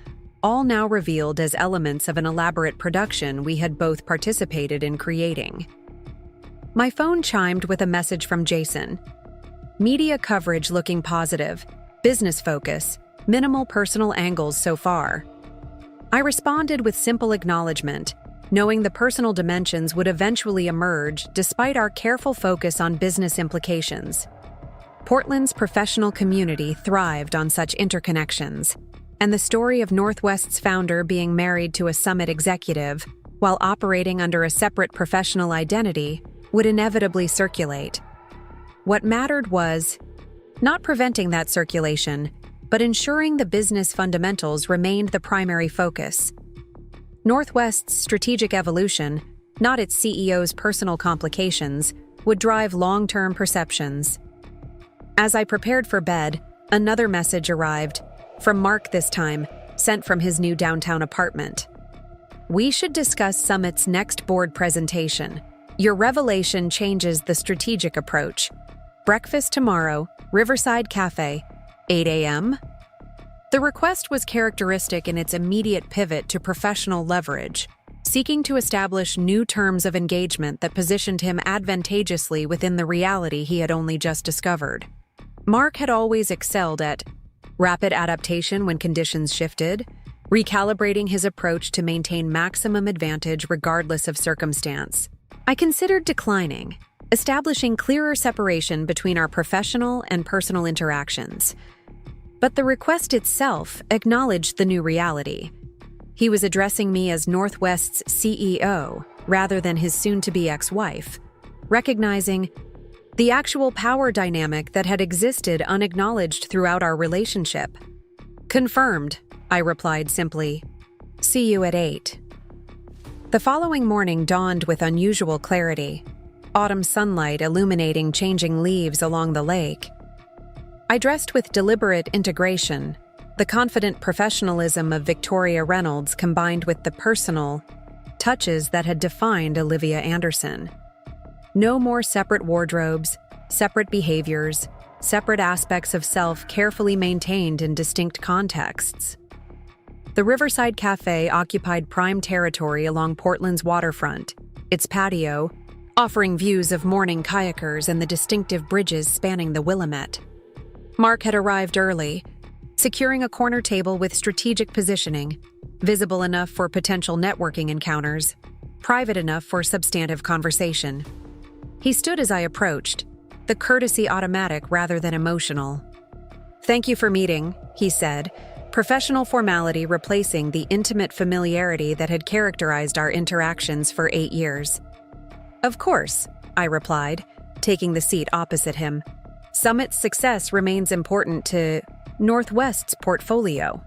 all now revealed as elements of an elaborate production we had both participated in creating. My phone chimed with a message from Jason. Media coverage looking positive, business focus, minimal personal angles so far. I responded with simple acknowledgement, knowing the personal dimensions would eventually emerge despite our careful focus on business implications. Portland's professional community thrived on such interconnections, and the story of Northwest's founder being married to a Summit executive while operating under a separate professional identity would inevitably circulate. What mattered was not preventing that circulation, but ensuring the business fundamentals remained the primary focus. Northwest's strategic evolution, not its CEO's personal complications, would drive long-term perceptions. As I prepared for bed, another message arrived, from Mark this time, sent from his new downtown apartment. We should discuss Summit's next board presentation. Your revelation changes the strategic approach. Breakfast tomorrow, Riverside Cafe, 8 a.m.? The request was characteristic in its immediate pivot to professional leverage. seeking to establish new terms of engagement that positioned him advantageously within the reality he had only just discovered. Mark had always excelled at rapid adaptation when conditions shifted, recalibrating his approach to maintain maximum advantage regardless of circumstance. I considered declining, establishing clearer separation between our professional and personal interactions. But the request itself acknowledged the new reality. He was addressing me as Northwest's CEO rather than his soon-to-be ex-wife, recognizing the actual power dynamic that had existed unacknowledged throughout our relationship. "Confirmed," I replied simply. "See you at 8. The following morning dawned with unusual clarity, autumn sunlight illuminating changing leaves along the lake. I dressed with deliberate integration, the confident professionalism of Victoria Reynolds combined with the personal touches that had defined Olivia Anderson. No more separate wardrobes, separate behaviors, separate aspects of self carefully maintained in distinct contexts. The Riverside Cafe occupied prime territory along Portland's waterfront, its patio offering views of morning kayakers and the distinctive bridges spanning the Willamette. Mark had arrived early, securing a corner table with strategic positioning, visible enough for potential networking encounters, private enough for substantive conversation. He stood as I approached, the courtesy automatic rather than emotional. "Thank you for meeting," he said, professional formality replacing the intimate familiarity that had characterized our interactions for 8 years. "Of course," I replied, taking the seat opposite him. "Summit's success remains important to Northwest's portfolio."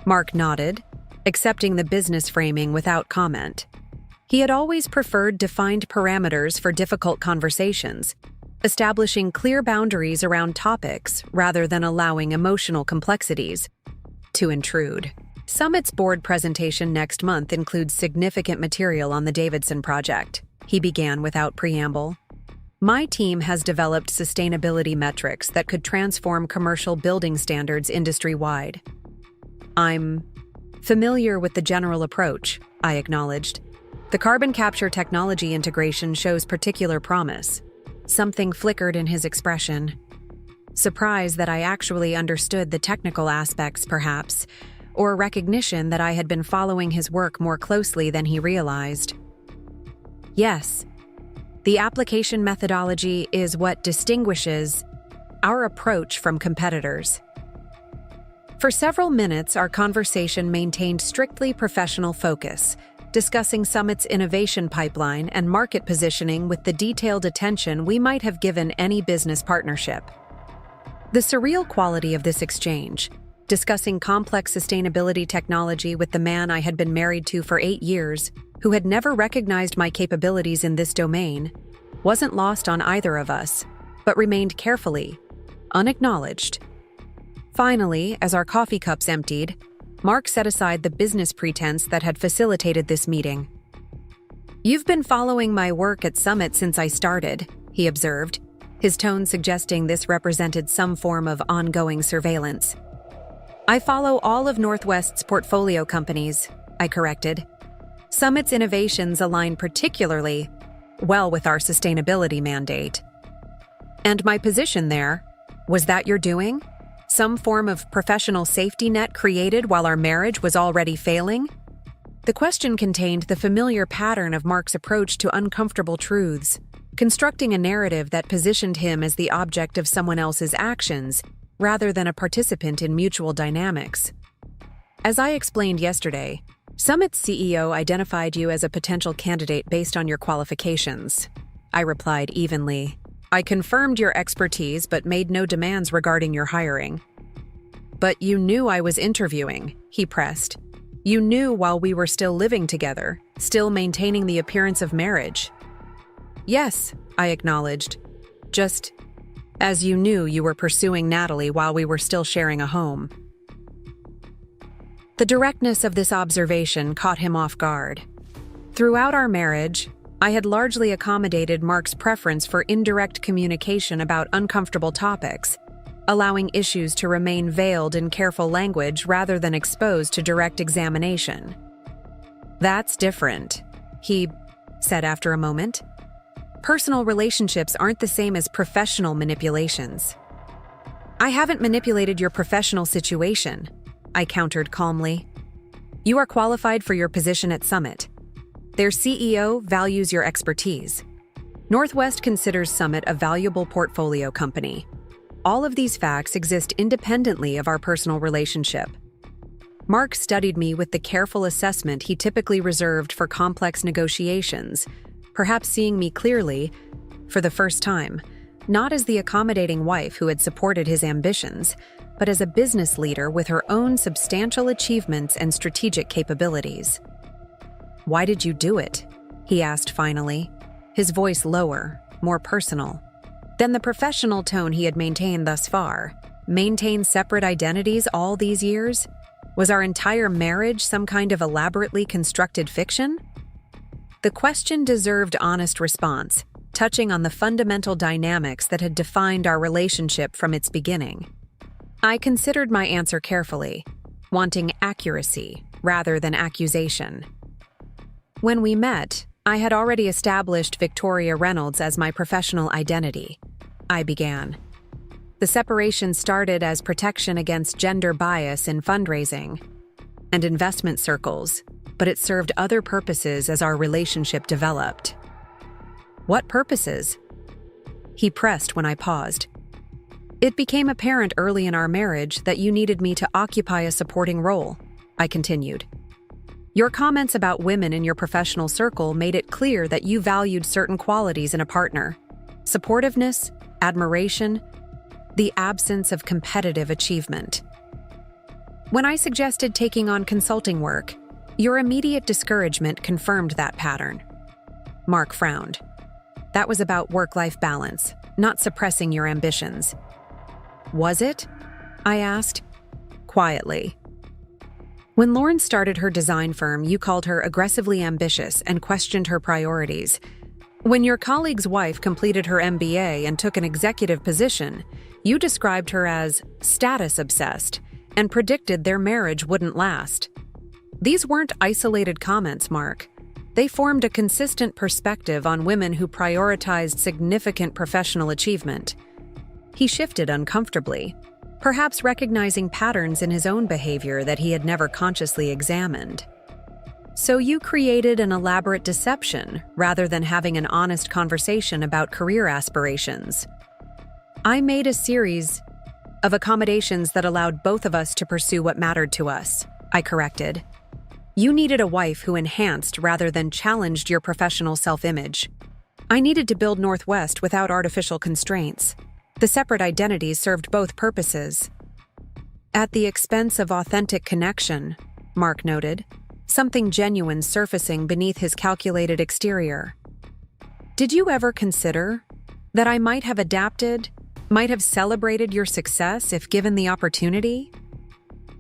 Mark nodded, accepting the business framing without comment. He had always preferred defined parameters for difficult conversations, establishing clear boundaries around topics rather than allowing emotional complexities to intrude. Summit's board presentation next month includes significant material on the Davidson project, he began without preamble. My team has developed sustainability metrics that could transform commercial building standards industry-wide. I'm familiar with the general approach, I acknowledged. The carbon capture technology integration shows particular promise. Something flickered in his expression. Surprise that I actually understood the technical aspects, perhaps, or a recognition that I had been following his work more closely than he realized. Yes, the application methodology is what distinguishes our approach from competitors. For several minutes, our conversation maintained strictly professional focus, discussing Summit's innovation pipeline and market positioning with the detailed attention we might have given any business partnership. The surreal quality of this exchange, discussing complex sustainability technology with the man I had been married to for 8 years, who had never recognized my capabilities in this domain, wasn't lost on either of us, but remained carefully unacknowledged. Finally, as our coffee cups emptied, Mark set aside the business pretense that had facilitated this meeting. "You've been following my work at Summit since I started," he observed, his tone suggesting this represented some form of ongoing surveillance. "I follow all of Northwest's portfolio companies," I corrected. "Summit's innovations align particularly well with our sustainability mandate." "And my position there, was that your doing? Some form of professional safety net created while our marriage was already failing?" The question contained the familiar pattern of Mark's approach to uncomfortable truths, constructing a narrative that positioned him as the object of someone else's actions rather than a participant in mutual dynamics. "As I explained yesterday, Summit's CEO identified you as a potential candidate based on your qualifications," I replied evenly. "I confirmed your expertise but made no demands regarding your hiring." "But you knew I was interviewing," he pressed. "You knew while we were still living together, still maintaining the appearance of marriage." "Yes," I acknowledged. "Just as you knew you were pursuing Natalie while we were still sharing a home." The directness of this observation caught him off guard. Throughout our marriage, I had largely accommodated Mark's preference for indirect communication about uncomfortable topics, allowing issues to remain veiled in careful language rather than exposed to direct examination. That's different, he said after a moment. Personal relationships aren't the same as professional manipulations. I haven't manipulated your professional situation, I countered calmly. You are qualified for your position at Summit. Their CEO values your expertise. Northwest considers Summit a valuable portfolio company. All of these facts exist independently of our personal relationship. Mark studied me with the careful assessment he typically reserved for complex negotiations, perhaps seeing me clearly, for the first time, not as the accommodating wife who had supported his ambitions, but as a business leader with her own substantial achievements and strategic capabilities. "Why did you do it?" he asked finally, his voice lower, more personal. Than the professional tone he had maintained thus far. Maintain separate identities all these years? Was our entire marriage some kind of elaborately constructed fiction? The question deserved honest response, touching on the fundamental dynamics that had defined our relationship from its beginning. I considered my answer carefully, wanting accuracy rather than accusation. When we met, I had already established Victoria Reynolds as my professional identity. I began. The separation started as protection against gender bias in fundraising and investment circles, but it served other purposes as our relationship developed. What purposes? He pressed when I paused. It became apparent early in our marriage that you needed me to occupy a supporting role, I continued. Your comments about women in your professional circle made it clear that you valued certain qualities in a partner: supportiveness, admiration, the absence of competitive achievement. When I suggested taking on consulting work, your immediate discouragement confirmed that pattern. Mark frowned. That was about work-life balance, not suppressing your ambitions. Was it? I asked, quietly. When Lauren started her design firm, you called her aggressively ambitious and questioned her priorities. When your colleague's wife completed her MBA and took an executive position, you described her as status-obsessed and predicted their marriage wouldn't last. These weren't isolated comments, Mark. They formed a consistent perspective on women who prioritized significant professional achievement. He shifted uncomfortably, perhaps recognizing patterns in his own behavior that he had never consciously examined. So you created an elaborate deception rather than having an honest conversation about career aspirations. I made a series of accommodations that allowed both of us to pursue what mattered to us, I corrected. You needed a wife who enhanced rather than challenged your professional self-image. I needed to build Northwest without artificial constraints. The separate identities served both purposes. At the expense of authentic connection, Mark noted, something genuine surfacing beneath his calculated exterior. Did you ever consider that I might have adapted, might have celebrated your success if given the opportunity?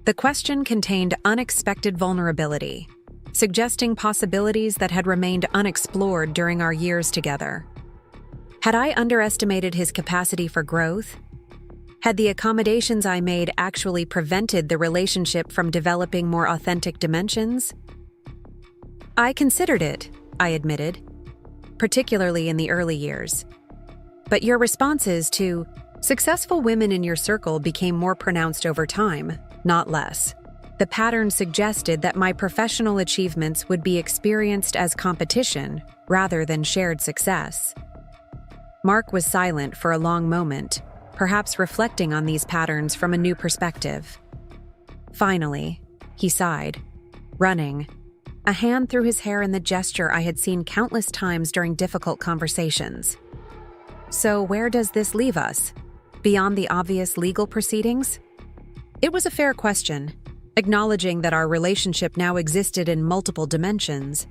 The question contained unexpected vulnerability, suggesting possibilities that had remained unexplored during our years together. Had I underestimated his capacity for growth? Had the accommodations I made actually prevented the relationship from developing more authentic dimensions? I considered it, I admitted, particularly in the early years. But your responses to successful women in your circle became more pronounced over time, not less. The pattern suggested that my professional achievements would be experienced as competition rather than shared success. Mark was silent for a long moment, perhaps reflecting on these patterns from a new perspective. Finally, he sighed, running, a hand through his hair in the gesture I had seen countless times during difficult conversations. So where does this leave us? Beyond the obvious legal proceedings? It was a fair question, acknowledging that our relationship now existed in multiple dimensions.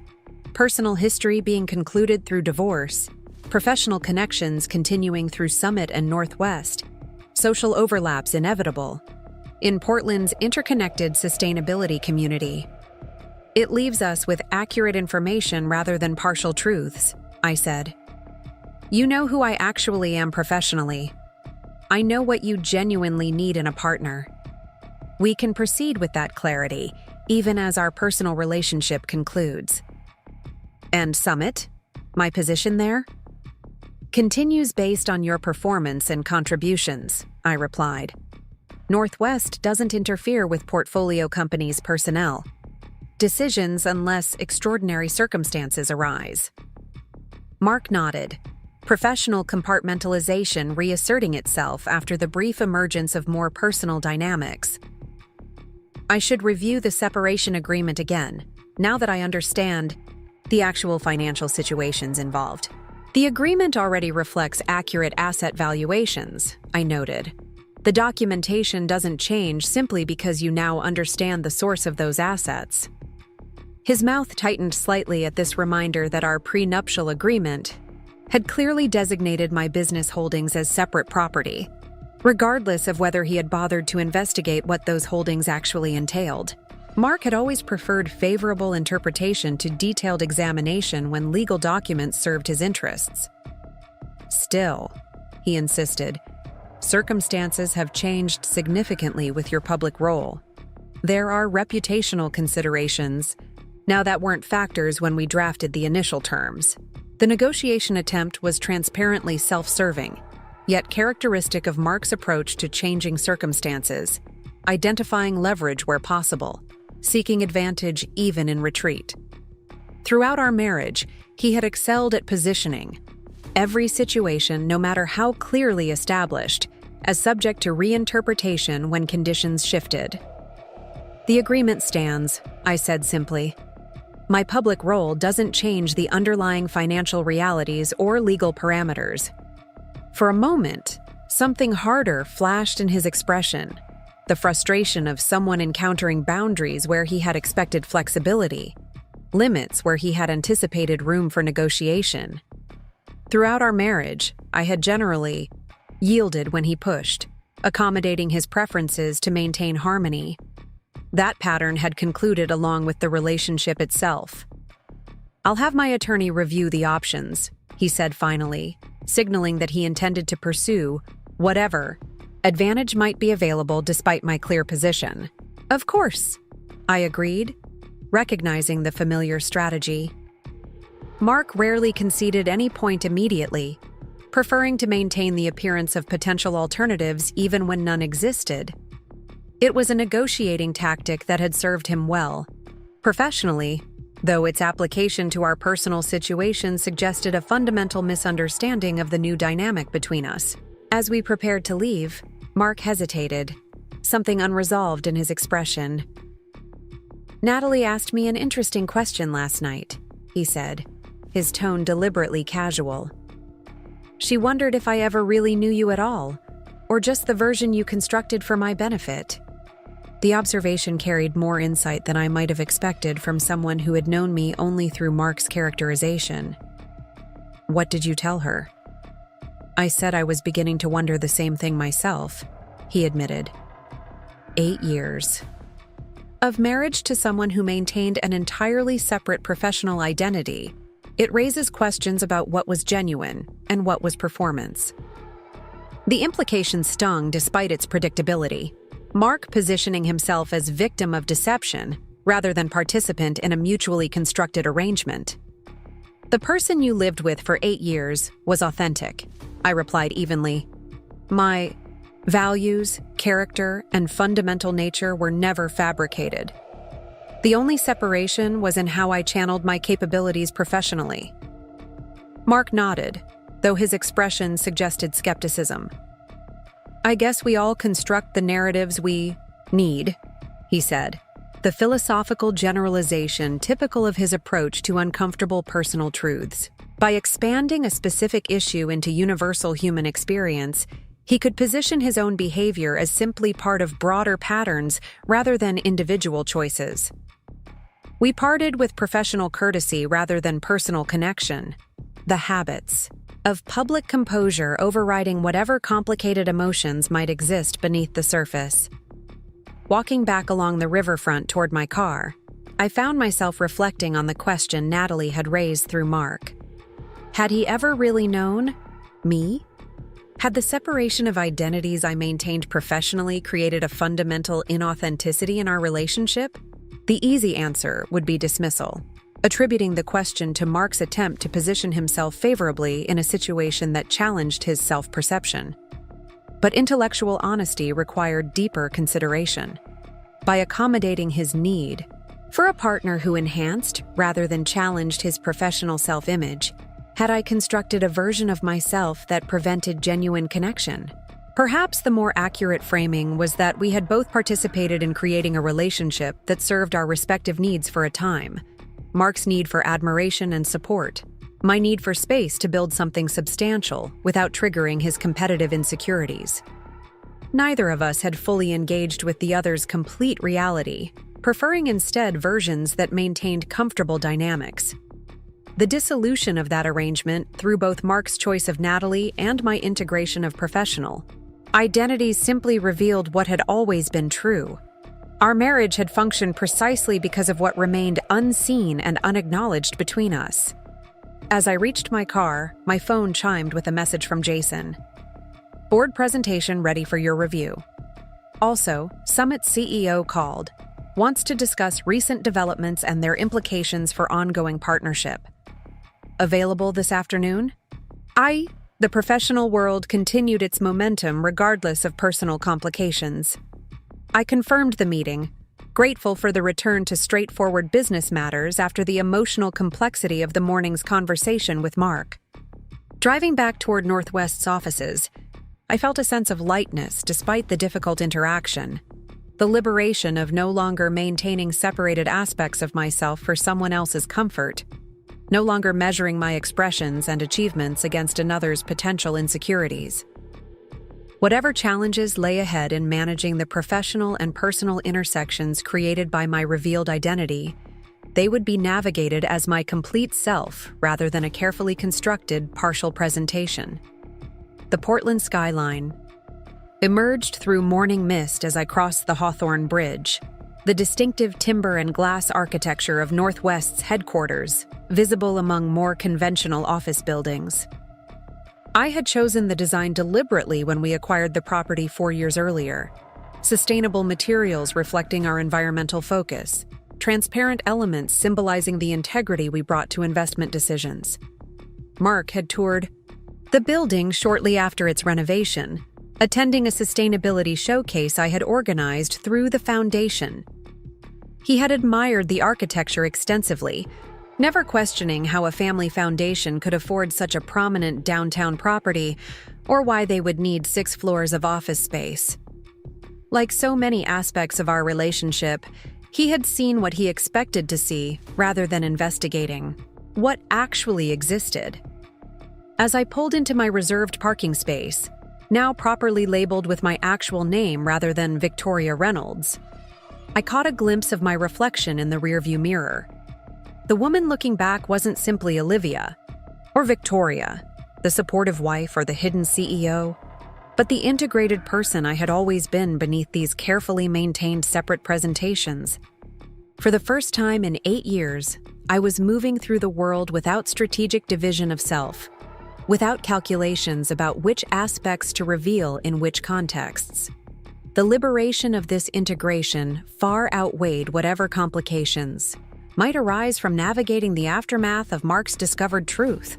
Personal history being concluded through divorce, professional connections continuing through Summit and Northwest, social overlaps inevitable, in Portland's interconnected sustainability community. It leaves us with accurate information rather than partial truths, I said. You know who I actually am professionally. I know what you genuinely need in a partner. We can proceed with that clarity, even as our personal relationship concludes. And Summit, my position there, continues based on your performance and contributions, I replied. Northwest doesn't interfere with portfolio companies' personnel decisions unless extraordinary circumstances arise. Mark nodded, professional compartmentalization reasserting itself after the brief emergence of more personal dynamics. I should review the separation agreement again, now that I understand the actual financial situations involved. The agreement already reflects accurate asset valuations, I noted. The documentation doesn't change simply because you now understand the source of those assets. His mouth tightened slightly at this reminder that our prenuptial agreement had clearly designated my business holdings as separate property, regardless of whether he had bothered to investigate what those holdings actually entailed. Mark had always preferred favorable interpretation to detailed examination when legal documents served his interests. Still, he insisted, circumstances have changed significantly with your public role. There are reputational considerations. Now, that weren't factors when we drafted the initial terms. The negotiation attempt was transparently self-serving, yet characteristic of Mark's approach to changing circumstances, identifying leverage where possible, seeking advantage even in retreat. Throughout our marriage, he had excelled at positioning every situation, no matter how clearly established, as subject to reinterpretation when conditions shifted. The agreement stands, I said simply. My public role doesn't change the underlying financial realities or legal parameters. For a moment, something harder flashed in his expression, the frustration of someone encountering boundaries where he had expected flexibility, limits where he had anticipated room for negotiation. Throughout our marriage, I had generally yielded when he pushed, accommodating his preferences to maintain harmony. That pattern had concluded along with the relationship itself. I'll have my attorney review the options, he said finally, signaling that he intended to pursue whatever advantage might be available despite my clear position. Of course, I agreed, recognizing the familiar strategy. Mark rarely conceded any point immediately, preferring to maintain the appearance of potential alternatives even when none existed. It was a negotiating tactic that had served him well. Professionally, though its application to our personal situation suggested a fundamental misunderstanding of the new dynamic between us. As we prepared to leave, Mark hesitated, something unresolved in his expression. Natalie asked me an interesting question last night, he said, his tone deliberately casual. She wondered if I ever really knew you at all, or just the version you constructed for my benefit. The observation carried more insight than I might have expected from someone who had known me only through Mark's characterization. What did you tell her? I said I was beginning to wonder the same thing myself, he admitted. 8 years. Of marriage to someone who maintained an entirely separate professional identity, it raises questions about what was genuine and what was performance. The implication stung despite its predictability. Mark positioning himself as victim of deception rather than participant in a mutually constructed arrangement. The person you lived with for 8 years was authentic, I replied evenly. My values, character, and fundamental nature were never fabricated. The only separation was in how I channeled my capabilities professionally. Mark nodded, though his expression suggested skepticism. I guess we all construct the narratives we need, he said, the philosophical generalization typical of his approach to uncomfortable personal truths. By expanding a specific issue into universal human experience, he could position his own behavior as simply part of broader patterns rather than individual choices. We parted with professional courtesy rather than personal connection. The habits of public composure overriding whatever complicated emotions might exist beneath the surface. Walking back along the riverfront toward my car, I found myself reflecting on the question Natalie had raised through Mark. Had he ever really known me? Had the separation of identities I maintained professionally created a fundamental inauthenticity in our relationship? The easy answer would be dismissal, attributing the question to Mark's attempt to position himself favorably in a situation that challenged his self-perception. But intellectual honesty required deeper consideration. By accommodating his need for a partner who enhanced rather than challenged his professional self-image, had I constructed a version of myself that prevented genuine connection? Perhaps the more accurate framing was that we had both participated in creating a relationship that served our respective needs for a time. Mark's need for admiration and support, my need for space to build something substantial without triggering his competitive insecurities. Neither of us had fully engaged with the other's complete reality, preferring instead versions that maintained comfortable dynamics. The dissolution of that arrangement through both Mark's choice of Natalie and my integration of professional identities simply revealed what had always been true. Our marriage had functioned precisely because of what remained unseen and unacknowledged between us. As I reached my car, my phone chimed with a message from Jason. Board presentation ready for your review. Also, Summit's CEO called. Wants to discuss recent developments and their implications for ongoing partnership. Available this afternoon? The professional world continued its momentum regardless of personal complications. I confirmed the meeting, grateful for the return to straightforward business matters after the emotional complexity of the morning's conversation with Mark. Driving back toward Northwest's offices, I felt a sense of lightness despite the difficult interaction. The liberation of no longer maintaining separated aspects of myself for someone else's comfort, no longer measuring my expressions and achievements against another's potential insecurities. Whatever challenges lay ahead in managing the professional and personal intersections created by my revealed identity, they would be navigated as my complete self rather than a carefully constructed partial presentation. The Portland skyline emerged through morning mist as I crossed the Hawthorne Bridge, the distinctive timber and glass architecture of Northwest's headquarters, visible among more conventional office buildings. I had chosen the design deliberately when we acquired the property 4 years earlier. Sustainable materials reflecting our environmental focus, transparent elements symbolizing the integrity we brought to investment decisions. Mark had toured the building shortly after its renovation, attending a sustainability showcase I had organized through the foundation. He had admired the architecture extensively, never questioning how a family foundation could afford such a prominent downtown property or why they would need 6 floors of office space. Like so many aspects of our relationship, he had seen what he expected to see rather than investigating what actually existed. As I pulled into my reserved parking space, now properly labeled with my actual name rather than Victoria Reynolds, I caught a glimpse of my reflection in the rearview mirror. The woman looking back wasn't simply Olivia, or Victoria, the supportive wife or the hidden CEO, but the integrated person I had always been beneath these carefully maintained separate presentations. For the first time in 8 years, I was moving through the world without strategic division of self, without calculations about which aspects to reveal in which contexts. The liberation of this integration far outweighed whatever complications might arise from navigating the aftermath of Mark's discovered truth.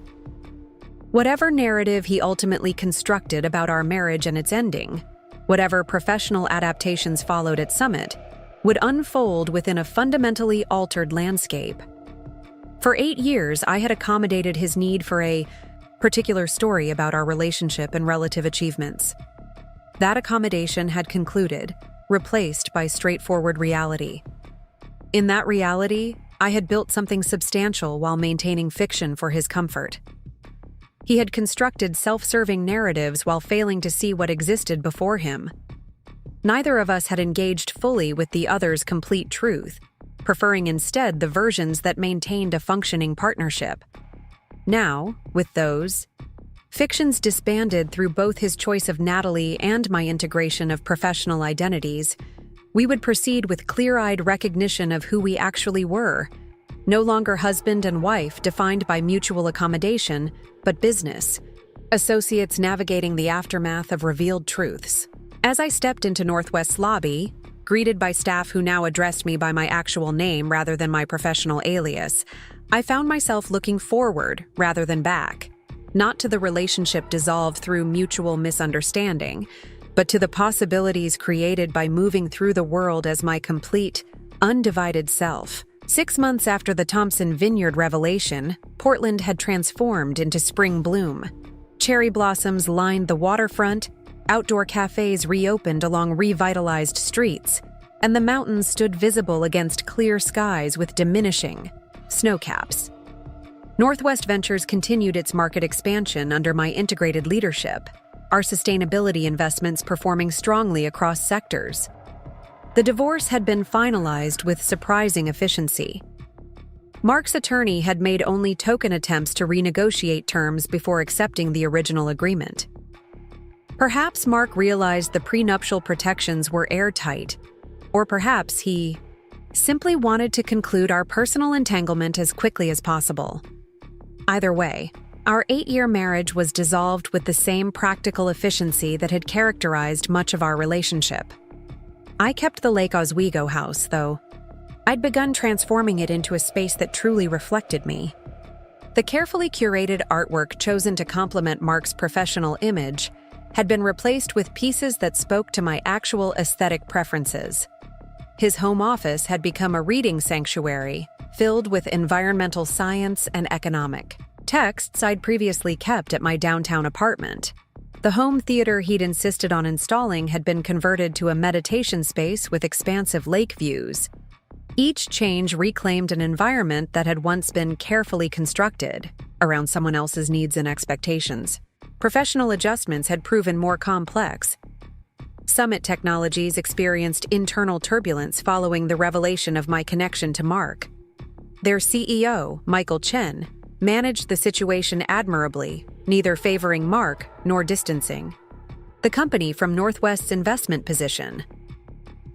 Whatever narrative he ultimately constructed about our marriage and its ending, whatever professional adaptations followed at Summit, would unfold within a fundamentally altered landscape. For 8 years, I had accommodated his need for a particular story about our relationship and relative achievements. That accommodation had concluded, replaced by straightforward reality. In that reality, I had built something substantial while maintaining fiction for his comfort. He had constructed self-serving narratives while failing to see what existed before him. Neither of us had engaged fully with the other's complete truth, preferring instead the versions that maintained a functioning partnership. Now, with those fictions disbanded through both his choice of Natalie and my integration of professional identities, we would proceed with clear-eyed recognition of who we actually were, no longer husband and wife defined by mutual accommodation, but business, associates navigating the aftermath of revealed truths. As I stepped into Northwest's lobby, greeted by staff who now addressed me by my actual name rather than my professional alias, I found myself looking forward rather than back, not to the relationship dissolved through mutual misunderstanding, but to the possibilities created by moving through the world as my complete, undivided self. 6 months after the Thompson vineyard revelation, Portland had transformed into spring bloom. Cherry blossoms lined the waterfront, outdoor cafes reopened along revitalized streets, and the mountains stood visible against clear skies with diminishing snowcaps. Northwest Ventures continued its market expansion under my integrated leadership, our sustainability investments performing strongly across sectors. The divorce had been finalized with surprising efficiency. Mark's attorney had made only token attempts to renegotiate terms before accepting the original agreement. Perhaps Mark realized the prenuptial protections were airtight, or perhaps he simply wanted to conclude our personal entanglement as quickly as possible. Either way, our 8-year marriage was dissolved with the same practical efficiency that had characterized much of our relationship. I kept the Lake Oswego house, though. I'd begun transforming it into a space that truly reflected me. The carefully curated artwork chosen to complement Mark's professional image had been replaced with pieces that spoke to my actual aesthetic preferences. His home office had become a reading sanctuary, filled with environmental science and economic texts I'd previously kept at my downtown apartment. The home theater he'd insisted on installing had been converted to a meditation space with expansive lake views. Each change reclaimed an environment that had once been carefully constructed around someone else's needs and expectations. Professional adjustments had proven more complex. Summit Technologies experienced internal turbulence following the revelation of my connection to Mark. Their CEO, Michael Chen, managed the situation admirably, neither favoring Mark nor distancing the company from Northwest's investment position.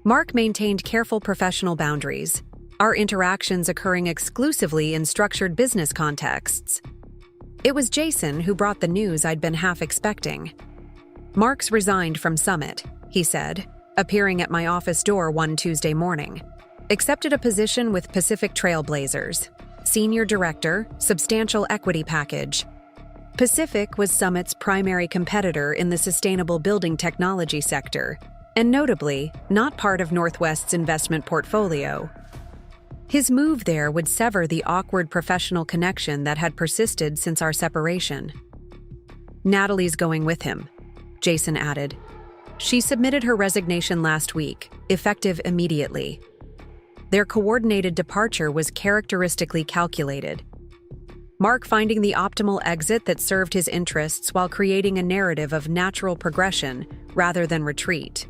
Mark maintained careful professional boundaries, our interactions occurring exclusively in structured business contexts. It was Jason who brought the news I'd been half expecting. "Mark's resigned from Summit," he said, appearing at my office door one Tuesday morning. "Accepted a position with Pacific Trailblazers. Senior Director, substantial equity package." Pacific was Summit's primary competitor in the sustainable building technology sector, and notably, not part of Northwest's investment portfolio. His move there would sever the awkward professional connection that had persisted since our separation. "Natalie's going with him," Jason added. "She submitted her resignation last week, effective immediately." Their coordinated departure was characteristically calculated. Mark finding the optimal exit that served his interests while creating a narrative of natural progression rather than retreat.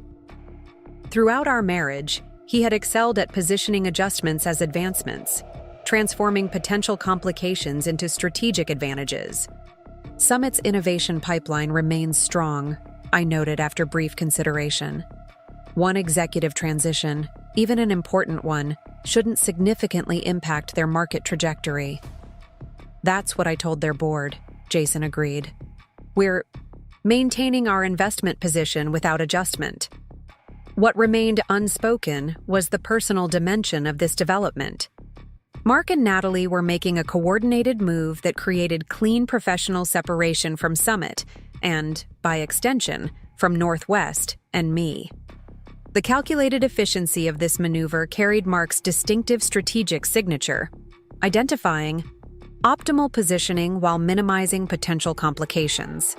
Throughout our marriage, he had excelled at positioning adjustments as advancements, transforming potential complications into strategic advantages. Summit's innovation pipeline remains strong, I noted after brief consideration. One executive transition, even an important one, shouldn't significantly impact their market trajectory. "That's what I told their board," Jason agreed. "We're maintaining our investment position without adjustment." What remained unspoken was the personal dimension of this development. Mark and Natalie were making a coordinated move that created clean professional separation from Summit and, by extension, from Northwest and me. The calculated efficiency of this maneuver carried Mark's distinctive strategic signature, identifying optimal positioning while minimizing potential complications.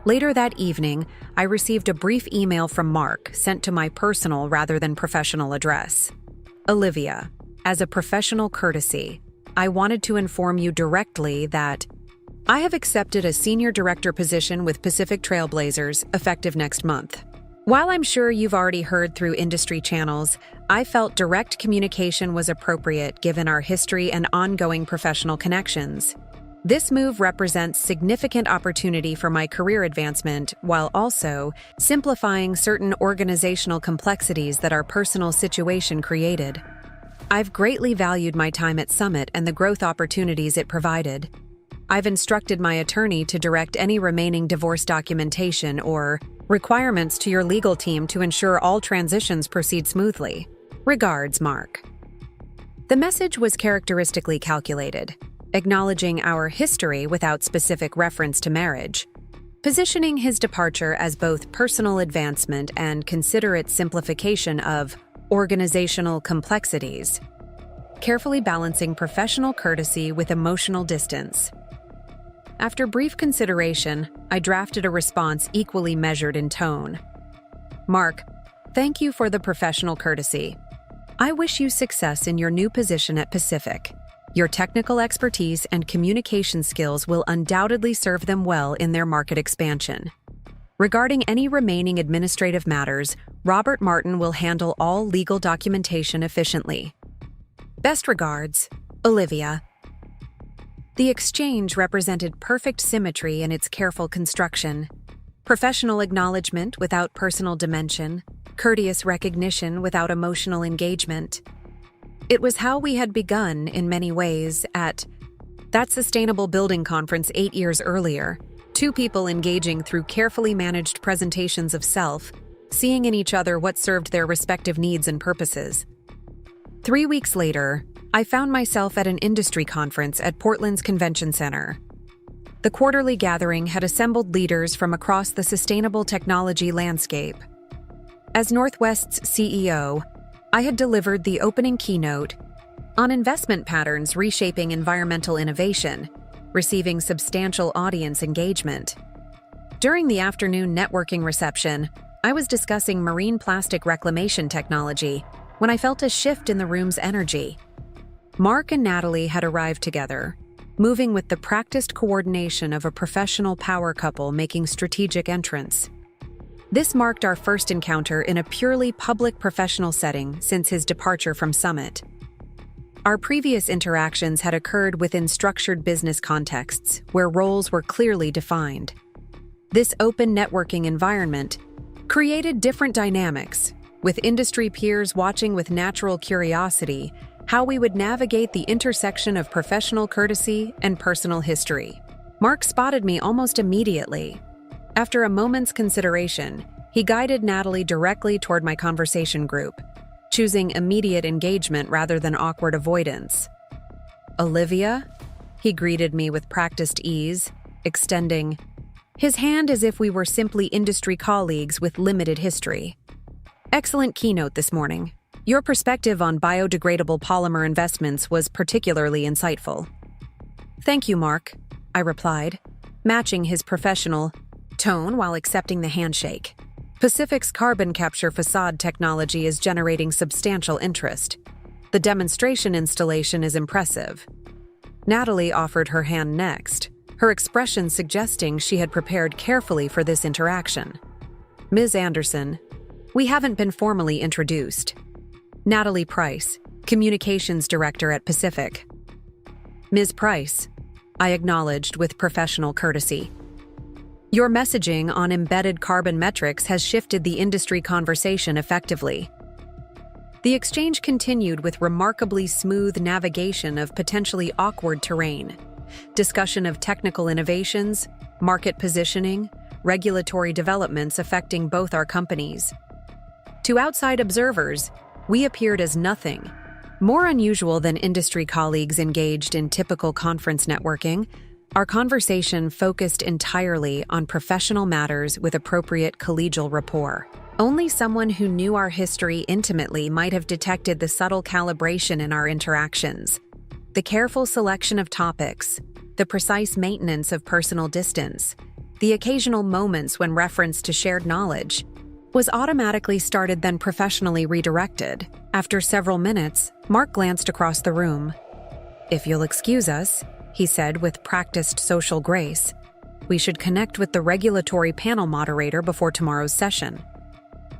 Later that evening, I received a brief email from Mark sent to my personal rather than professional address. "Olivia, as a professional courtesy, I wanted to inform you directly that I have accepted a senior director position with Pacific Trailblazers effective next month. While I'm sure you've already heard through industry channels, I felt direct communication was appropriate given our history and ongoing professional connections. This move represents significant opportunity for my career advancement while also simplifying certain organizational complexities that our personal situation created. I've greatly valued my time at Summit and the growth opportunities it provided. I've instructed my attorney to direct any remaining divorce documentation or requirements to your legal team to ensure all transitions proceed smoothly. Regards, Mark. The message was characteristically calculated, acknowledging our history without specific reference to marriage, positioning his departure as both personal advancement and considerate simplification of organizational complexities, carefully balancing professional courtesy with emotional distance. After brief consideration, I drafted a response equally measured in tone. Mark, thank you for the professional courtesy. I wish you success in your new position at Pacific. Your technical expertise and communication skills will undoubtedly serve them well in their market expansion. Regarding any remaining administrative matters, Robert Martin will handle all legal documentation efficiently. Best regards, Olivia. The exchange represented perfect symmetry in its careful construction. Professional acknowledgement without personal dimension, courteous recognition without emotional engagement. It was how we had begun, in many ways, at that Sustainable Building Conference 8 years earlier, two people engaging through carefully managed presentations of self, seeing in each other what served their respective needs and purposes. 3 weeks later, I found myself at an industry conference at Portland's Convention Center. The quarterly gathering had assembled leaders from across the sustainable technology landscape. As Northwest's CEO, I had delivered the opening keynote on investment patterns reshaping environmental innovation, receiving substantial audience engagement. During the afternoon networking reception, I was discussing marine plastic reclamation technology when I felt a shift in the room's energy. Mark and Natalie had arrived together, moving with the practiced coordination of a professional power couple making strategic entrance. This marked our first encounter in a purely public professional setting since his departure from Summit. Our previous interactions had occurred within structured business contexts where roles were clearly defined. This open networking environment created different dynamics, with industry peers watching with natural curiosity how we would navigate the intersection of professional courtesy and personal history. Mark spotted me almost immediately. After a moment's consideration, he guided Natalie directly toward my conversation group, choosing immediate engagement rather than awkward avoidance. Olivia? He greeted me with practiced ease, extending his hand as if we were simply industry colleagues with limited history. Excellent keynote this morning. Your perspective on biodegradable polymer investments was particularly insightful. Thank you, Mark, I replied, matching his professional tone while accepting the handshake. Pacific's carbon capture facade technology is generating substantial interest. The demonstration installation is impressive. Natalie offered her hand next, her expression suggesting she had prepared carefully for this interaction. Ms. Anderson, we haven't been formally introduced. Natalie Price, Communications Director at Pacific. Ms. Price, I acknowledged with professional courtesy. Your messaging on embedded carbon metrics has shifted the industry conversation effectively. The exchange continued with remarkably smooth navigation of potentially awkward terrain, discussion of technical innovations, market positioning, regulatory developments affecting both our companies. To outside observers, we appeared as nothing more unusual than industry colleagues engaged in typical conference networking. Our conversation focused entirely on professional matters with appropriate collegial rapport. Only someone who knew our history intimately might have detected the subtle calibration in our interactions. The careful selection of topics, the precise maintenance of personal distance, the occasional moments when reference to shared knowledge was automatically started then professionally redirected. After several minutes, Mark glanced across the room. If you'll excuse us, he said with practiced social grace, we should connect with the regulatory panel moderator before tomorrow's session.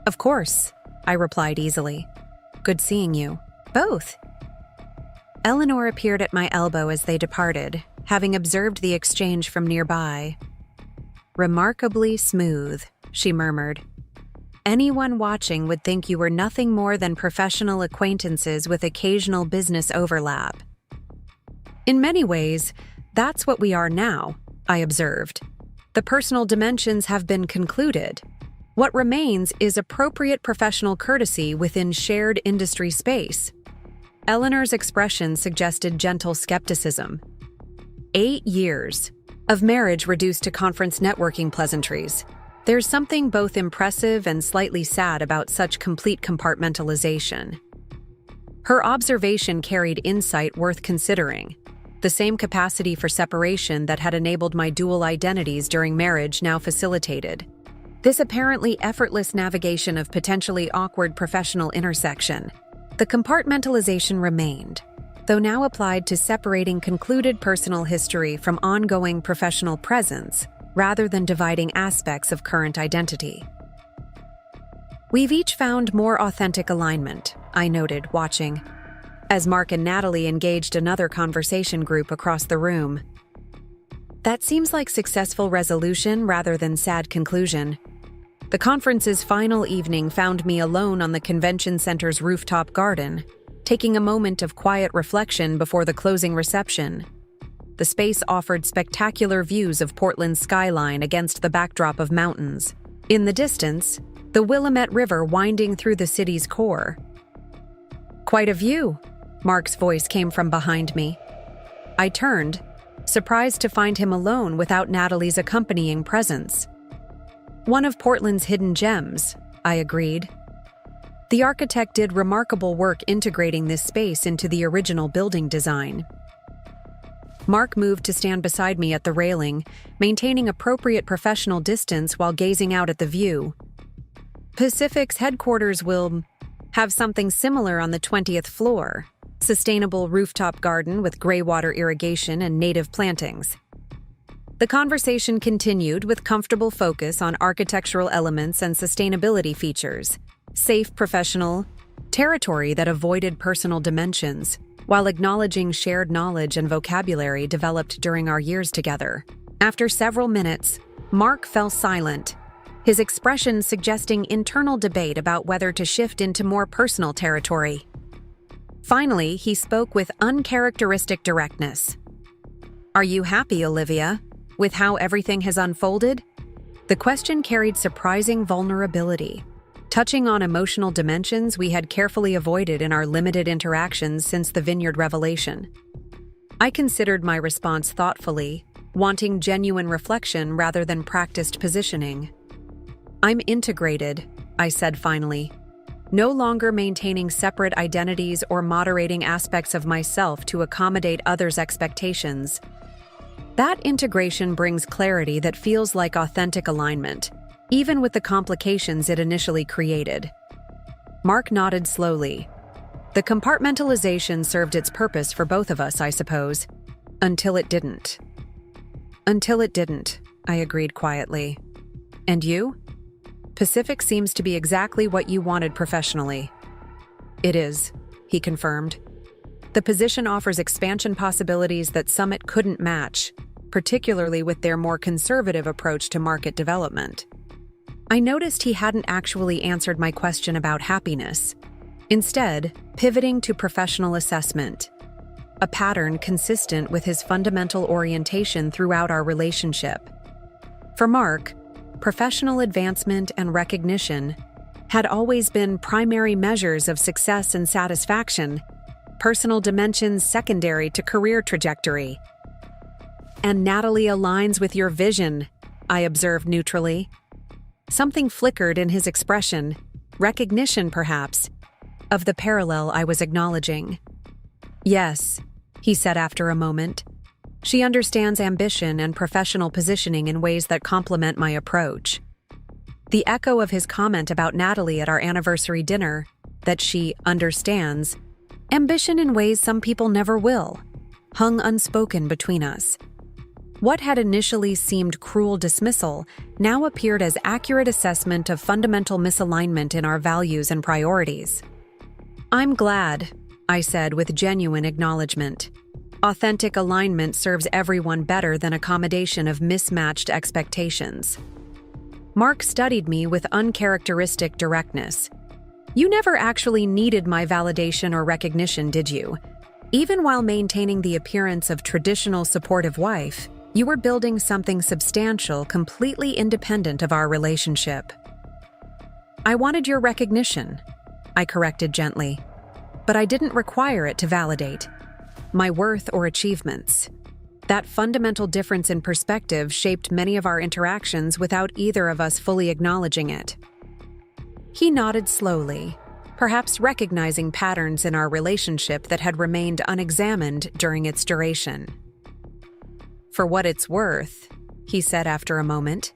Of course, I replied easily. Good seeing you. Both. Eleanor appeared at my elbow as they departed, having observed the exchange from nearby. Remarkably smooth, she murmured. Anyone watching would think you were nothing more than professional acquaintances with occasional business overlap. In many ways, That's what we are now, I observed. The personal dimensions have been concluded. What remains is appropriate professional courtesy within shared industry space. Eleanor's expression suggested gentle skepticism. 8 years of marriage reduced to conference networking pleasantries. There's something both impressive and slightly sad about such complete compartmentalization. Her observation carried insight worth considering. The same capacity for separation that had enabled my dual identities during marriage now facilitated this apparently effortless navigation of potentially awkward professional intersection. The compartmentalization remained, though now applied to separating concluded personal history from ongoing professional presence, rather than dividing aspects of current identity. We've each found more authentic alignment, I noted, watching, as Mark and Natalie engaged another conversation group across the room. That seems like successful resolution rather than sad conclusion. The conference's final evening found me alone on the convention center's rooftop garden, taking a moment of quiet reflection before the closing reception. The space offered spectacular views of Portland's skyline against the backdrop of mountains. In the distance, the Willamette River winding through the city's core. "Quite a view," Mark's voice came from behind me. I turned, surprised to find him alone without Natalie's accompanying presence. "One of Portland's hidden gems," I agreed. The architect did remarkable work integrating this space into the original building design. Mark moved to stand beside me at the railing, maintaining appropriate professional distance while gazing out at the view. "Pacific's headquarters will have something similar on the 20th floor. Sustainable rooftop garden with gray water irrigation and native plantings." The conversation continued with comfortable focus on architectural elements and sustainability features. Safe professional territory that avoided personal dimensions, while acknowledging shared knowledge and vocabulary developed during our years together. After several minutes, Mark fell silent, his expression suggesting internal debate about whether to shift into more personal territory. Finally, he spoke with uncharacteristic directness. "Are you happy, Olivia, with how everything has unfolded?" The question carried surprising vulnerability, touching on emotional dimensions we had carefully avoided in our limited interactions since the vineyard revelation. I considered my response thoughtfully, wanting genuine reflection rather than practiced positioning. "I'm integrated," I said finally, no longer maintaining separate identities or moderating aspects of myself to accommodate others' expectations. That integration brings clarity that feels like authentic alignment, even with the complications it initially created. Mark nodded slowly. The compartmentalization served its purpose for both of us, I suppose. Until it didn't. "Until it didn't," I agreed quietly. "And you? Pacific seems to be exactly what you wanted professionally." "It is," he confirmed. "The position offers expansion possibilities that Summit couldn't match, particularly with their more conservative approach to market development." I noticed he hadn't actually answered my question about happiness, instead pivoting to professional assessment, a pattern consistent with his fundamental orientation throughout our relationship. For Mark, professional advancement and recognition had always been primary measures of success and satisfaction, personal dimensions secondary to career trajectory. "And Natalie aligns with your vision," I observed neutrally. Something flickered in his expression, recognition perhaps, of the parallel I was acknowledging. "Yes," he said after a moment. "She understands ambition and professional positioning in ways that complement my approach." The echo of his comment about Natalie at our anniversary dinner, that she understands ambition in ways some people never will, hung unspoken between us. What had initially seemed cruel dismissal now appeared as accurate assessment of fundamental misalignment in our values and priorities. "I'm glad," I said with genuine acknowledgement. Authentic alignment serves everyone better than accommodation of mismatched expectations. Mark studied me with uncharacteristic directness. "You never actually needed my validation or recognition, did you? Even while maintaining the appearance of traditional supportive wife, you were building something substantial, completely independent of our relationship. I wanted your recognition, I corrected gently, but I didn't require it to validate my worth or achievements. That fundamental difference in perspective shaped many of our interactions without either of us fully acknowledging it. He nodded slowly, perhaps recognizing patterns in our relationship that had remained unexamined during its duration. For what it's worth, he said after a moment,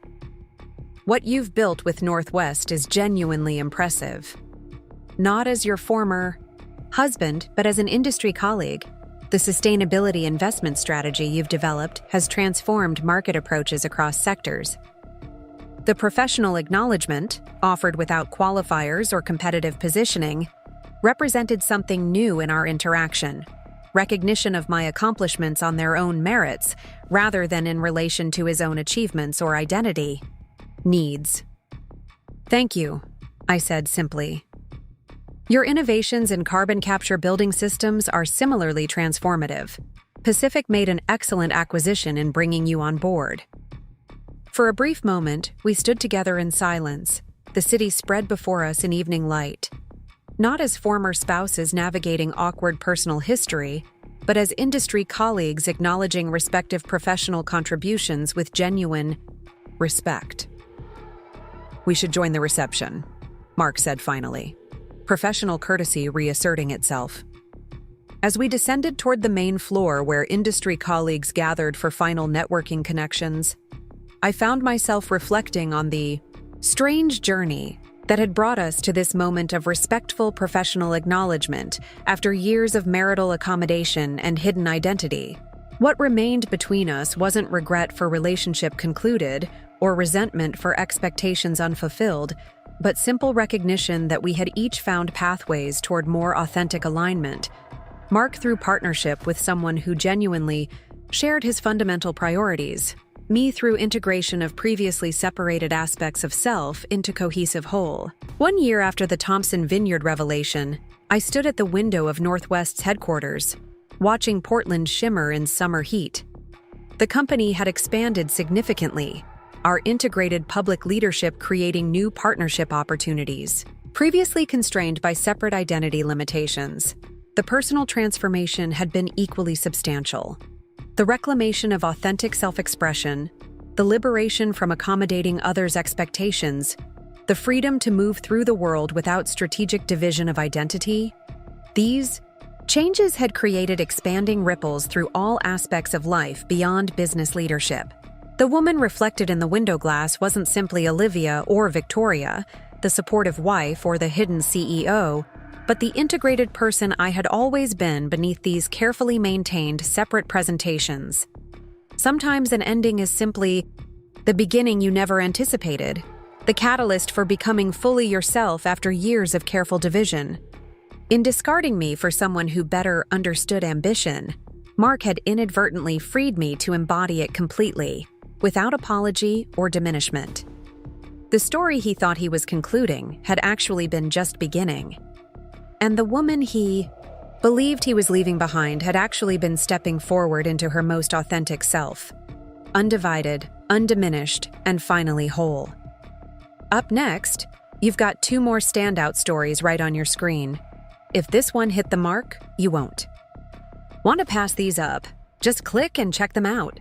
what you've built with Northwest is genuinely impressive. Not as your former husband, but as an industry colleague. The sustainability investment strategy you've developed has transformed market approaches across sectors. The professional acknowledgement, offered without qualifiers or competitive positioning, represented something new in our interaction, recognition of my accomplishments on their own merits rather than in relation to his own achievements or identity needs. Thank you, I said simply. Your innovations in carbon capture building systems are similarly transformative. Pacific made an excellent acquisition in bringing you on board. For a brief moment, we stood together in silence, the city spread before us in evening light. Not as former spouses navigating awkward personal history, but as industry colleagues acknowledging respective professional contributions with genuine respect. We should join the reception, Mark said finally, professional courtesy reasserting itself. As we descended toward the main floor where industry colleagues gathered for final networking connections, I found myself reflecting on the strange journey that had brought us to this moment of respectful professional acknowledgement after years of marital accommodation and hidden identity. What remained between us wasn't regret for relationship concluded or resentment for expectations unfulfilled, but simple recognition that we had each found pathways toward more authentic alignment. Mark through partnership with someone who genuinely shared his fundamental priorities, me through integration of previously separated aspects of self into cohesive whole. 1 year after the Thompson vineyard revelation, I stood at the window of Northwest's headquarters, watching Portland shimmer in summer heat. The company had expanded significantly, our integrated public leadership creating new partnership opportunities. Previously constrained by separate identity limitations, the personal transformation had been equally substantial. The reclamation of authentic self-expression, the liberation from accommodating others' expectations, the freedom to move through the world without strategic division of identity, these changes had created expanding ripples through all aspects of life beyond business leadership. The woman reflected in the window glass wasn't simply Olivia or Victoria, the supportive wife or the hidden CEO, but the integrated person I had always been beneath these carefully maintained separate presentations. Sometimes an ending is simply the beginning you never anticipated, the catalyst for becoming fully yourself after years of careful division. In discarding me for someone who better understood ambition, Mark had inadvertently freed me to embody it completely, without apology or diminishment. The story he thought he was concluding had actually been just beginning. And the woman he believed he was leaving behind had actually been stepping forward into her most authentic self, undivided, undiminished, and finally whole. Up next, you've got 2 more standout stories right on your screen. If this one hit the mark, you won't. Want to pass these up? Just click and check them out.